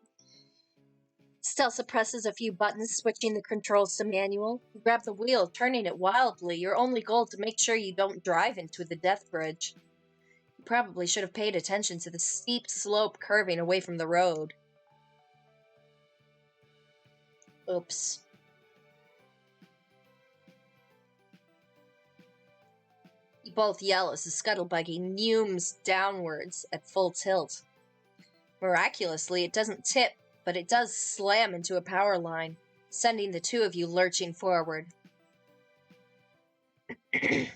Stelsa presses a few buttons, switching the controls to manual. You grab the wheel, turning it wildly, your only goal to make sure you don't drive into the death bridge. You probably should have paid attention to the steep slope curving away from the road. Oops. You both yell as the scuttle buggy neumes downwards at full tilt. Miraculously, it doesn't tip, but it does slam into a power line, sending the two of you lurching forward. If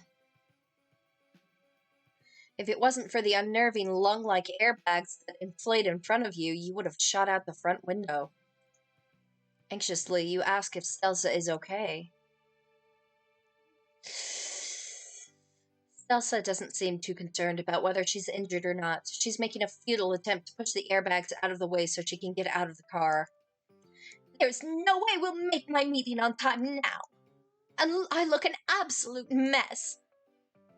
it wasn't for the unnerving lung-like airbags that inflate in front of you, you would have shot out the front window. Anxiously, you ask if Stelsa is okay. Stelsa doesn't seem too concerned about whether she's injured or not. She's making a futile attempt to push the airbags out of the way so she can get out of the car. There's no way we'll make my meeting on time now. And I look an absolute mess.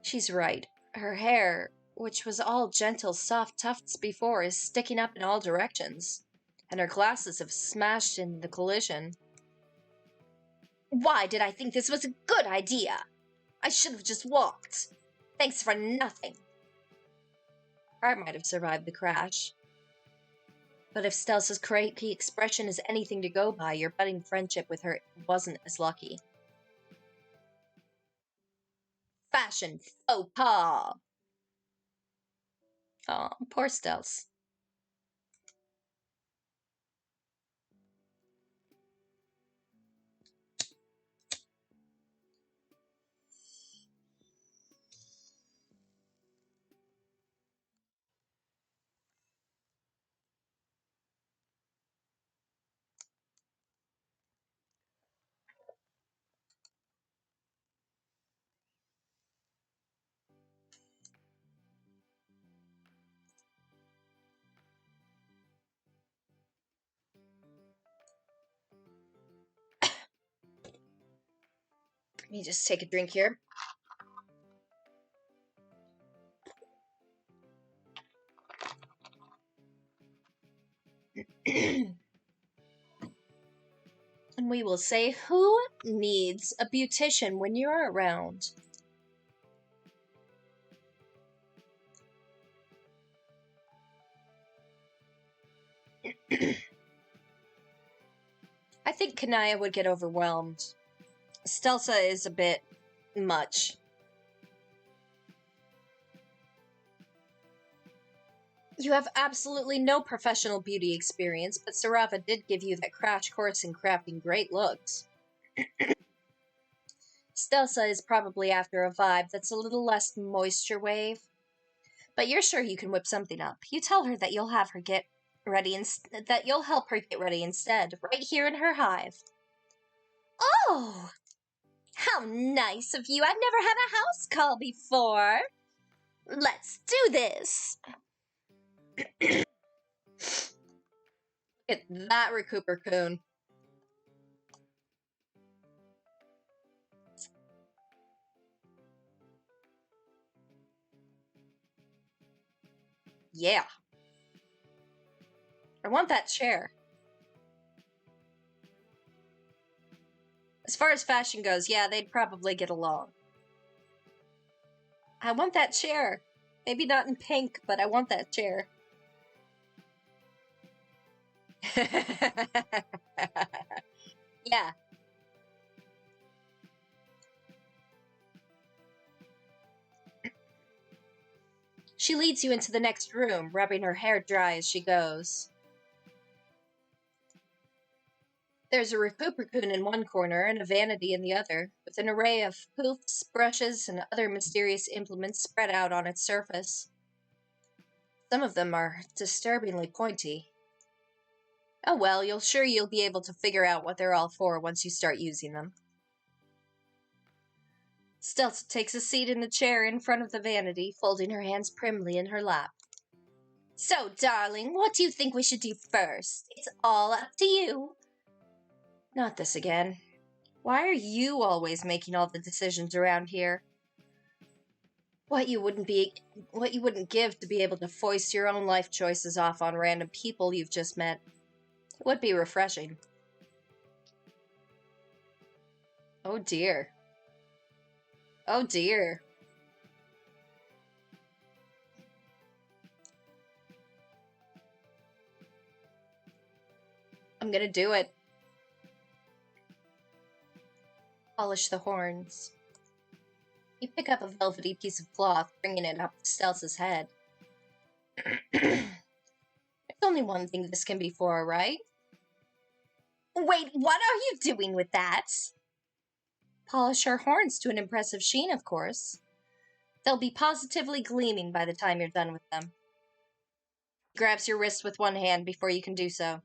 She's right. Her hair, which was all gentle, soft tufts before, is sticking up in all directions. And her glasses have smashed in the collision. Why did I think this was a good idea? I should have just walked. Thanks for nothing. Art might have survived the crash. But if Stelsa's cranky expression is anything to go by, your budding friendship with her wasn't as lucky. Fashion faux pas! Aw, poor Stels. Let me just take a drink here. And we will say, who needs a beautician when you're around? I think Kanaya would get overwhelmed. Stelsa is a bit much. You have absolutely no professional beauty experience, but Sarava did give you that crash course in crafting great looks. Stelsa is probably after a vibe that's a little less moisture wave. But you're sure you can whip something up. You tell her that you'll have her get ready that you'll help her get ready instead, right here in her hive. Oh! How nice of you. I've never had a house call before. Let's do this. Look at that Recooper Coon. Yeah. I want that chair. As far as fashion goes, yeah, they'd probably get along. I want that chair. Maybe not in pink, but I want that chair. Yeah. She leads you into the next room, rubbing her hair dry as she goes. There's a Recupercoon in one corner and a vanity in the other, with an array of poofs, brushes, and other mysterious implements spread out on its surface. Some of them are disturbingly pointy. Oh well, you'll be able to figure out what they're all for once you start using them. Stelsa takes a seat in the chair in front of the vanity, folding her hands primly in her lap. So, darling, what do you think we should do first? It's all up to you. Not this again. Why are you always making all the decisions around here? What you wouldn't give to be able to foist your own life choices off on random people you've just met. It would be refreshing. Oh dear. Oh dear. I'm gonna do it. Polish the horns. You pick up a velvety piece of cloth, bringing it up to Stelsa's head. There's only one thing this can be for, right? Wait, what are you doing with that? Polish her horns to an impressive sheen, of course. They'll be positively gleaming by the time you're done with them. He grabs your wrist with one hand before you can do so.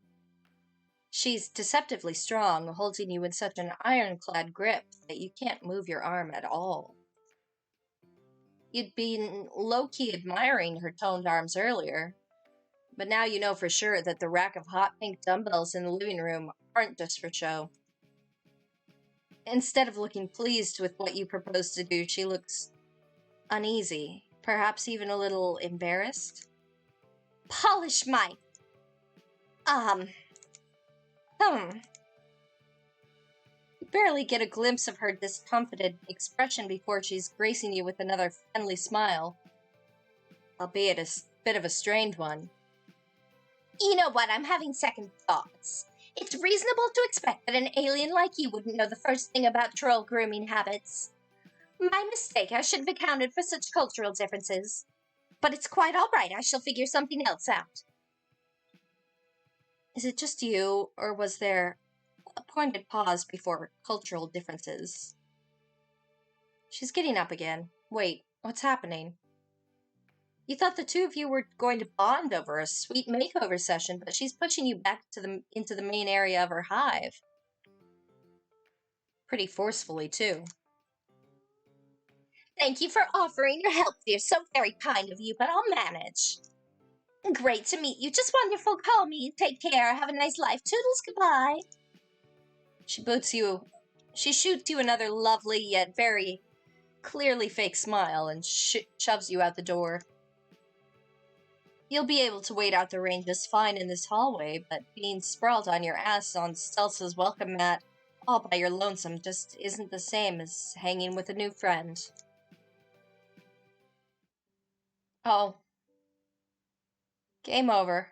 She's deceptively strong, holding you in such an ironclad grip that you can't move your arm at all. You'd been low-key admiring her toned arms earlier, but now you know for sure that the rack of hot pink dumbbells in the living room aren't just for show. Instead of looking pleased with what you propose to do, she looks uneasy, perhaps even a little embarrassed. Polish my... You barely get a glimpse of her discomfited expression before she's gracing you with another friendly smile, albeit a bit of a strained one. You know what, I'm having second thoughts. It's reasonable to expect that an alien like you wouldn't know the first thing about troll grooming habits. My mistake, I should have accounted for such cultural differences. But it's quite all right, I shall figure something else out. Is it just you, or was there a pointed pause before cultural differences? She's getting up again. Wait, what's happening? You thought the two of you were going to bond over a sweet makeover session, but she's pushing you back into the main area of her hive. Pretty forcefully, too. Thank you for offering your help, dear. So very kind of you, but I'll manage. Great to meet you. Just wonderful. Call me. Take care. Have a nice life. Toodles. Goodbye. She shoots you another lovely yet very clearly fake smile and shoves you out the door. You'll be able to wait out the rain just fine in this hallway, but being sprawled on your ass on Stelsa's welcome mat all by your lonesome just isn't the same as hanging with a new friend. Oh. Game over.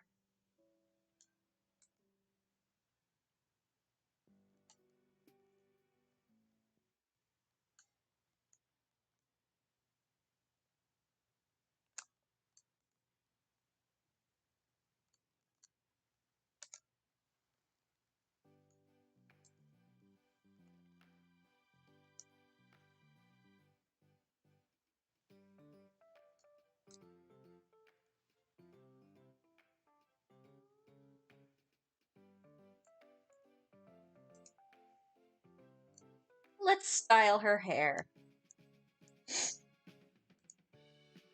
Let's style her hair.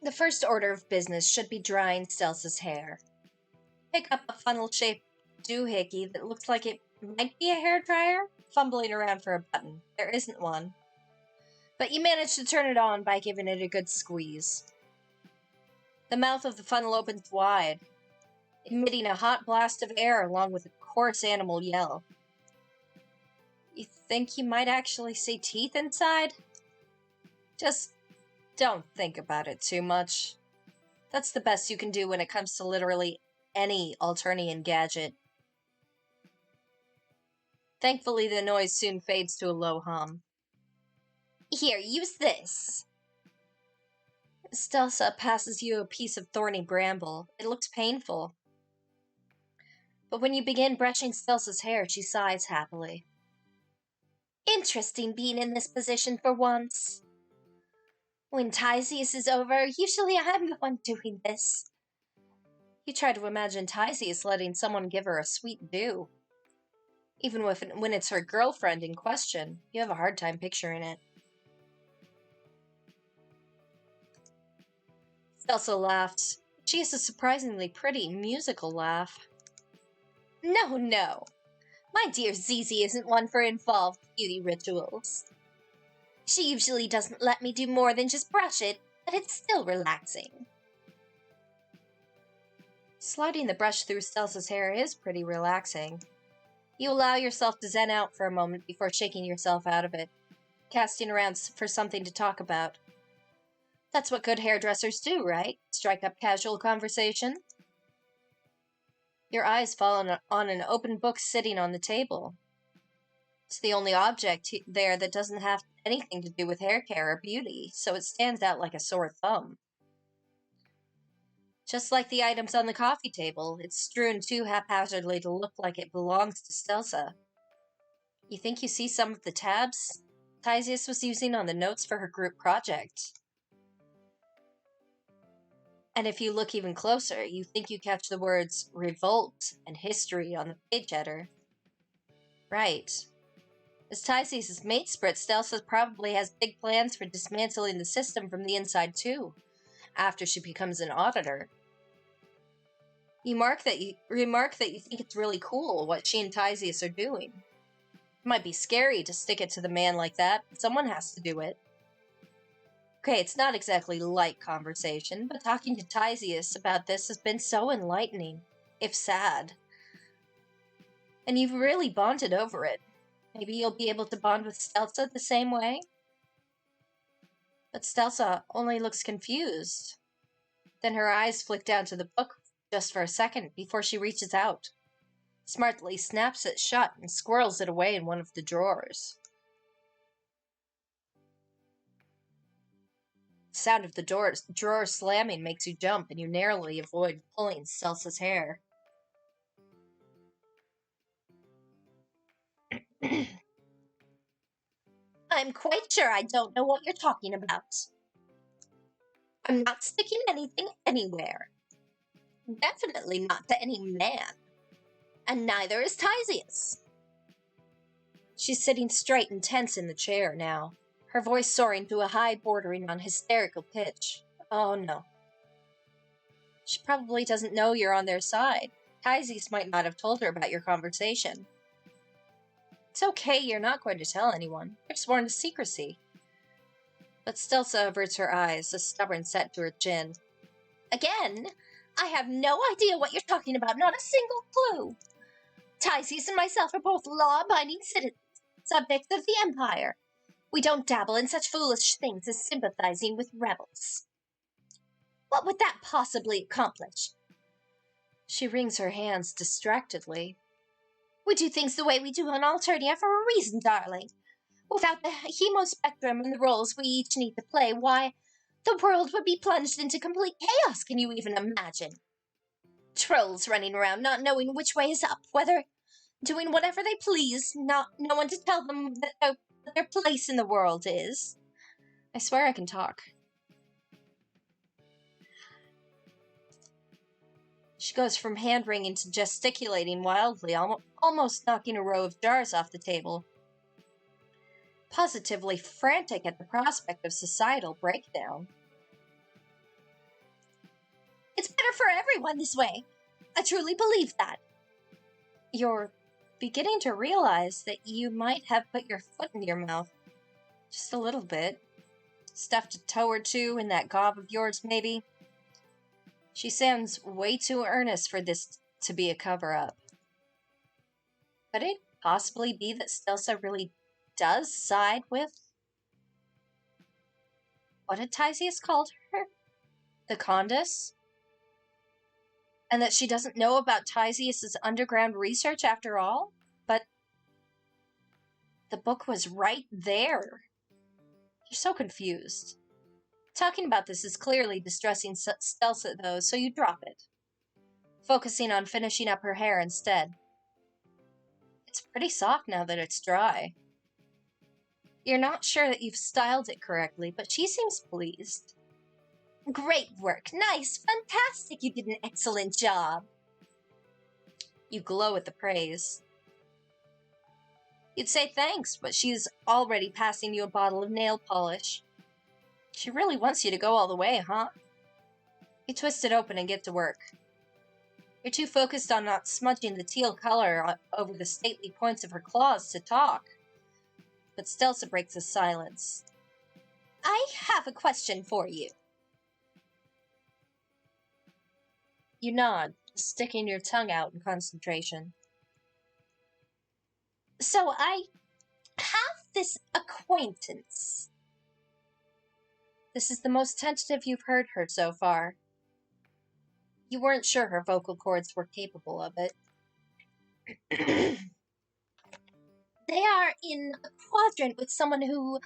The first order of business should be drying Stelsa's hair. Pick up a funnel-shaped doohickey that looks like it might be a hairdryer, fumbling around for a button. There isn't one. But you manage to turn it on by giving it a good squeeze. The mouth of the funnel opens wide, emitting a hot blast of air along with a coarse animal yell. You think you might actually see teeth inside? Just don't think about it too much. That's the best you can do when it comes to literally any Alternian gadget. Thankfully, the noise soon fades to a low hum. Here, use this. Stelsa passes you a piece of thorny bramble. It looks painful. But when you begin brushing Stelsa's hair, she sighs happily. Interesting being in this position for once. When Tysius is over, usually I'm the one doing this. You try to imagine Tysius letting someone give her a sweet do. Even when it's her girlfriend in question, you have a hard time picturing it. Stelsa laughs. She has a surprisingly pretty, musical laugh. No. My dear Zizi isn't one for involved beauty rituals. She usually doesn't let me do more than just brush it, but it's still relaxing. Sliding the brush through Stelsa's hair is pretty relaxing. You allow yourself to zen out for a moment before shaking yourself out of it, casting around for something to talk about. That's what good hairdressers do, right? Strike up casual conversation. Your eyes fall on an open book sitting on the table. It's the only object there that doesn't have anything to do with hair care or beauty, so it stands out like a sore thumb. Just like the items on the coffee table, it's strewn too haphazardly to look like it belongs to Stelsa. You think you see some of the tabs Tysius was using on the notes for her group project. And if you look even closer, you think you catch the words revolt and history on the page header. Right. As Tysius' mate sprit, Stelsa probably has big plans for dismantling the system from the inside too, after she becomes an auditor. You remark that you think it's really cool what she and Tysius are doing. It might be scary to stick it to the man like that, but someone has to do it. Okay, it's not exactly light conversation, but talking to Tysius about this has been so enlightening, if sad. And you've really bonded over it. Maybe you'll be able to bond with Stelsa the same way? But Stelsa only looks confused. Then her eyes flick down to the book just for a second before she reaches out, smartly snaps it shut and squirrels it away in one of the drawers. The sound of the drawer slamming makes you jump, and you narrowly avoid pulling Stelsa's hair. I'm quite sure I don't know what you're talking about. I'm not sticking anything anywhere. Definitely not to any man. And neither is Tysius. She's sitting straight and tense in the chair now, her voice soaring to a high bordering on hysterical pitch. Oh no. She probably doesn't know you're on their side. Tysius might not have told her about your conversation. It's okay, you're not going to tell anyone. You're sworn to secrecy. But Stelsa averts her eyes, a stubborn set to her chin. Again, I have no idea what you're talking about, not a single clue. Tysius and myself are both law-abiding citizens, subjects of the Empire. We don't dabble in such foolish things as sympathizing with rebels. What would that possibly accomplish? She wrings her hands distractedly. We do things the way we do on Alternia for a reason, darling. Without the hemospectrum and the roles we each need to play, why, the world would be plunged into complete chaos, can you even imagine? Trolls running around, not knowing which way is up, whether doing whatever they please, no one to tell them that their place in the world is. I swear I can talk. She goes from hand-wringing to gesticulating wildly, almost knocking a row of jars off the table. Positively frantic at the prospect of societal breakdown. It's better for everyone this way. I truly believe that. You're beginning to realize that you might have put your foot in your mouth. Just a little bit. Stuffed a toe or two in that gob of yours, maybe. She sounds way too earnest for this to be a cover-up. Could it possibly be that Stelsa really does side with... What had Tysius called her? The Condus? And that she doesn't know about Tysius's underground research after all? But the book was right there. You're so confused. Talking about this is clearly distressing Stelsa, though, so you drop it, focusing on finishing up her hair instead. It's pretty soft now that it's dry. You're not sure that you've styled it correctly, but she seems pleased. Great work. Nice. Fantastic. You did an excellent job. You glow at the praise. You'd say thanks, but she's already passing you a bottle of nail polish. She really wants you to go all the way, huh? You twist it open and get to work. You're too focused on not smudging the teal color over the stately points of her claws to talk. But Stelsa breaks the silence. I have a question for you. You nod, sticking your tongue out in concentration. So I have this acquaintance. This is the most tentative you've heard her so far. You weren't sure her vocal cords were capable of it. They are in a quadrant with someone who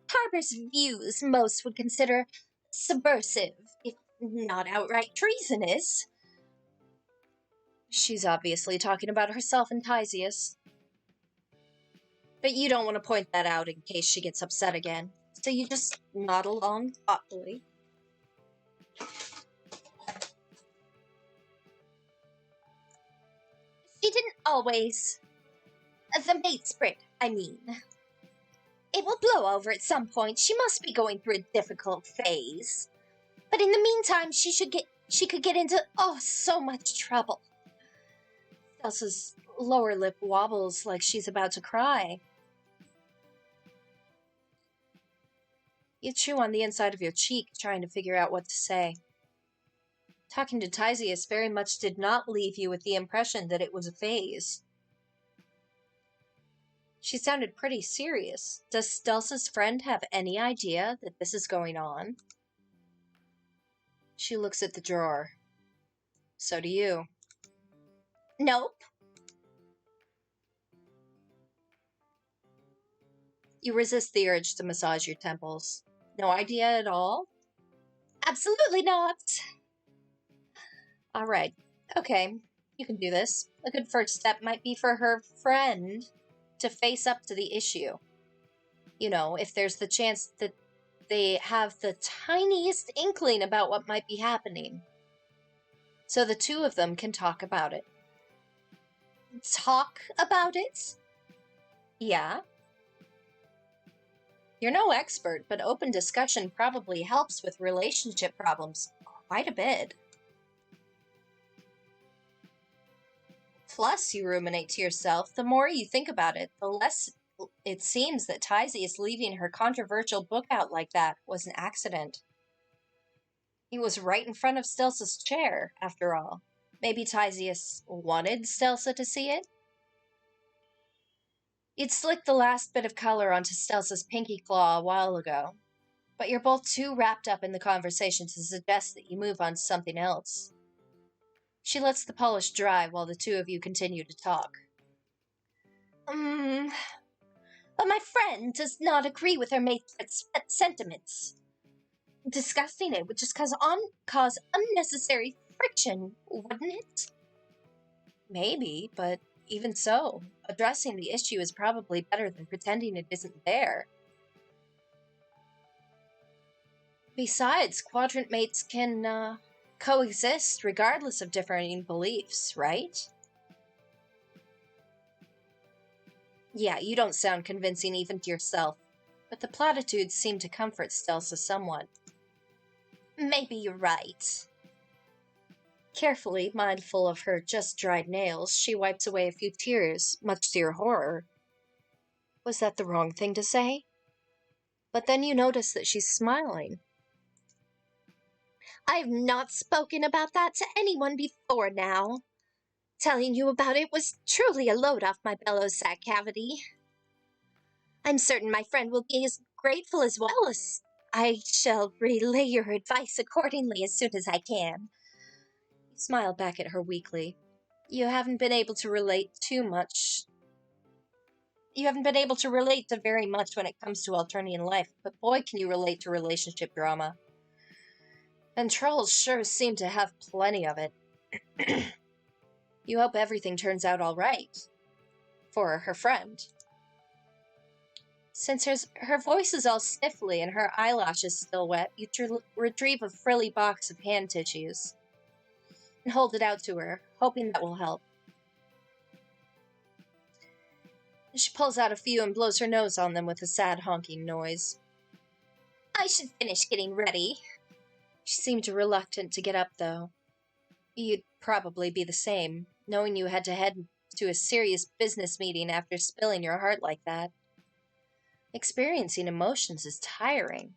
harbors views most would consider subversive, if not outright treasonous. She's obviously talking about herself and Tysius. But you don't want to point that out in case she gets upset again. So you just nod along thoughtfully. She didn't always. The mate sprit, I mean. It will blow over at some point. She must be going through a difficult phase. But in the meantime, she could get into, so much trouble. Elsa's lower lip wobbles like she's about to cry. You chew on the inside of your cheek, trying to figure out what to say. Talking to Tysius very much did not leave you with the impression that it was a phase. She sounded pretty serious. Does Stelsa's friend have any idea that this is going on? She looks at the drawer. So do you. Nope. You resist the urge to massage your temples. No idea at all? Absolutely not. All right. Okay, you can do this. A good first step might be for her friend to face up to the issue. You know, if there's the chance that they have the tiniest inkling about what might be happening. So the two of them can talk about it. Talk about it? Yeah. You're no expert, but open discussion probably helps with relationship problems quite a bit. Plus, you ruminate to yourself, the more you think about it, the less it seems that Tizius leaving her controversial book out like that was an accident. He was right in front of Stelsa's chair, after all. Maybe Tizius wanted Stelsa to see it? You'd slicked the last bit of color onto Stelsa's pinky claw a while ago, but you're both too wrapped up in the conversation to suggest that you move on to something else. She lets the polish dry while the two of you continue to talk. But my friend does not agree with her mate's sentiments. Discussing it would just cause unnecessary friction, wouldn't it? Maybe, but even so, addressing the issue is probably better than pretending it isn't there. Besides, quadrant mates can coexist regardless of differing beliefs, right? Yeah, you don't sound convincing even to yourself, but the platitudes seem to comfort Stelsa somewhat. Maybe you're right. Carefully, mindful of her just-dried nails, she wipes away a few tears, much to your horror. Was that the wrong thing to say? But then you notice that she's smiling. I've not spoken about that to anyone before now. Telling you about it was truly a load off my bellows sac cavity. I'm certain my friend will be as grateful as well as I shall relay your advice accordingly as soon as I can. You smile back at her weakly. You haven't been able to relate to very much when it comes to Alternian life, but boy can you relate to relationship drama. And trolls sure seem to have plenty of it. You hope everything turns out all right. For her friend. Since her voice is all sniffly and her eyelashes still wet, you retrieve a frilly box of hand tissues and hold it out to her, hoping that will help. She pulls out a few and blows her nose on them with a sad honking noise. I should finish getting ready. She seemed reluctant to get up, though. You'd probably be the same, knowing you had to head to a serious business meeting after spilling your heart like that. Experiencing emotions is tiring.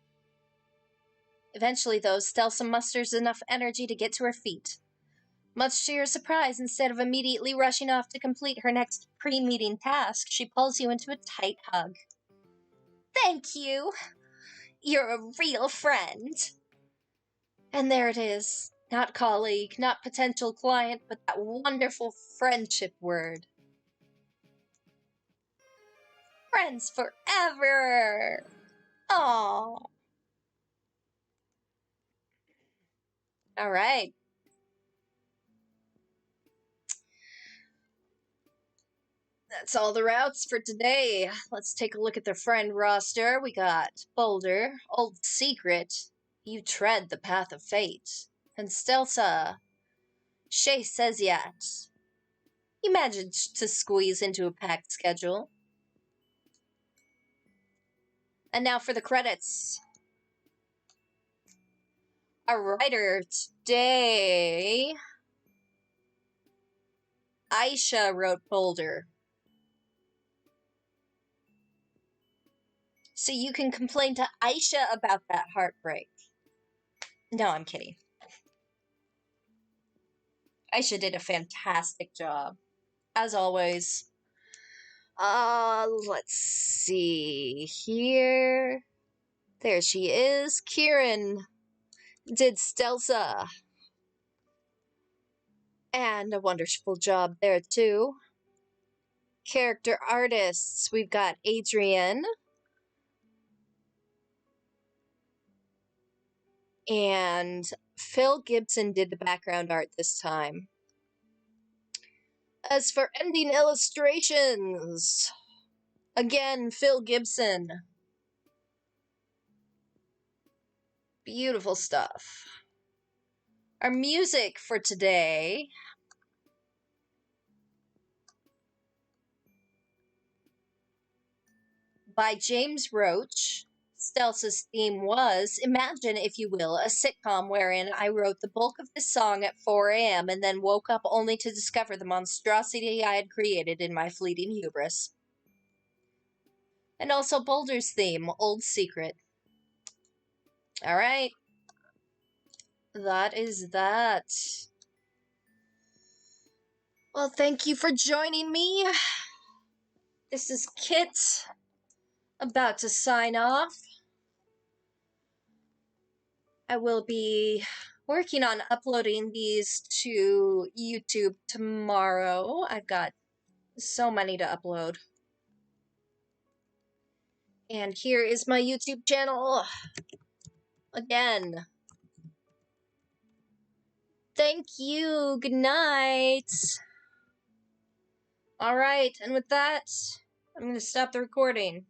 Eventually, though, Stelsa musters enough energy to get to her feet. Much to your surprise, instead of immediately rushing off to complete her next pre-meeting task, she pulls you into a tight hug. Thank you. You're a real friend. And there it is. Not colleague, not potential client, but that wonderful friendship word. Friends forever. Aww. All right. That's all the routes for today. Let's take a look at the friend roster. We got Boulder, Old Secret, You Tread the Path of Fate, and Stelsa. Shay says yet. You managed to squeeze into a packed schedule. And now for the credits. Our writer today, Aisha wrote Boulder. So you can complain to Aisha about that heartbreak. No, I'm kidding. Aisha did a fantastic job. As always. Let's see here. There she is. Kieran did Stelsa. And a wonderful job there, too. Character artists, we've got Adrian. And Phil Gibson did the background art this time. As for ending illustrations, again, Phil Gibson. Beautiful stuff. Our music for today by James Roach. Stelz's theme was, imagine, if you will, a sitcom wherein I wrote the bulk of this song at 4 a.m. and then woke up only to discover the monstrosity I had created in my fleeting hubris. And also Boulder's theme, Old Secret. Alright. That is that. Well, thank you for joining me. This is Kit, about to sign off. I will be working on uploading these to YouTube tomorrow. I've got so many to upload. And here is my YouTube channel. Again. Thank you. Good night. Alright, and with that, I'm going to stop the recording.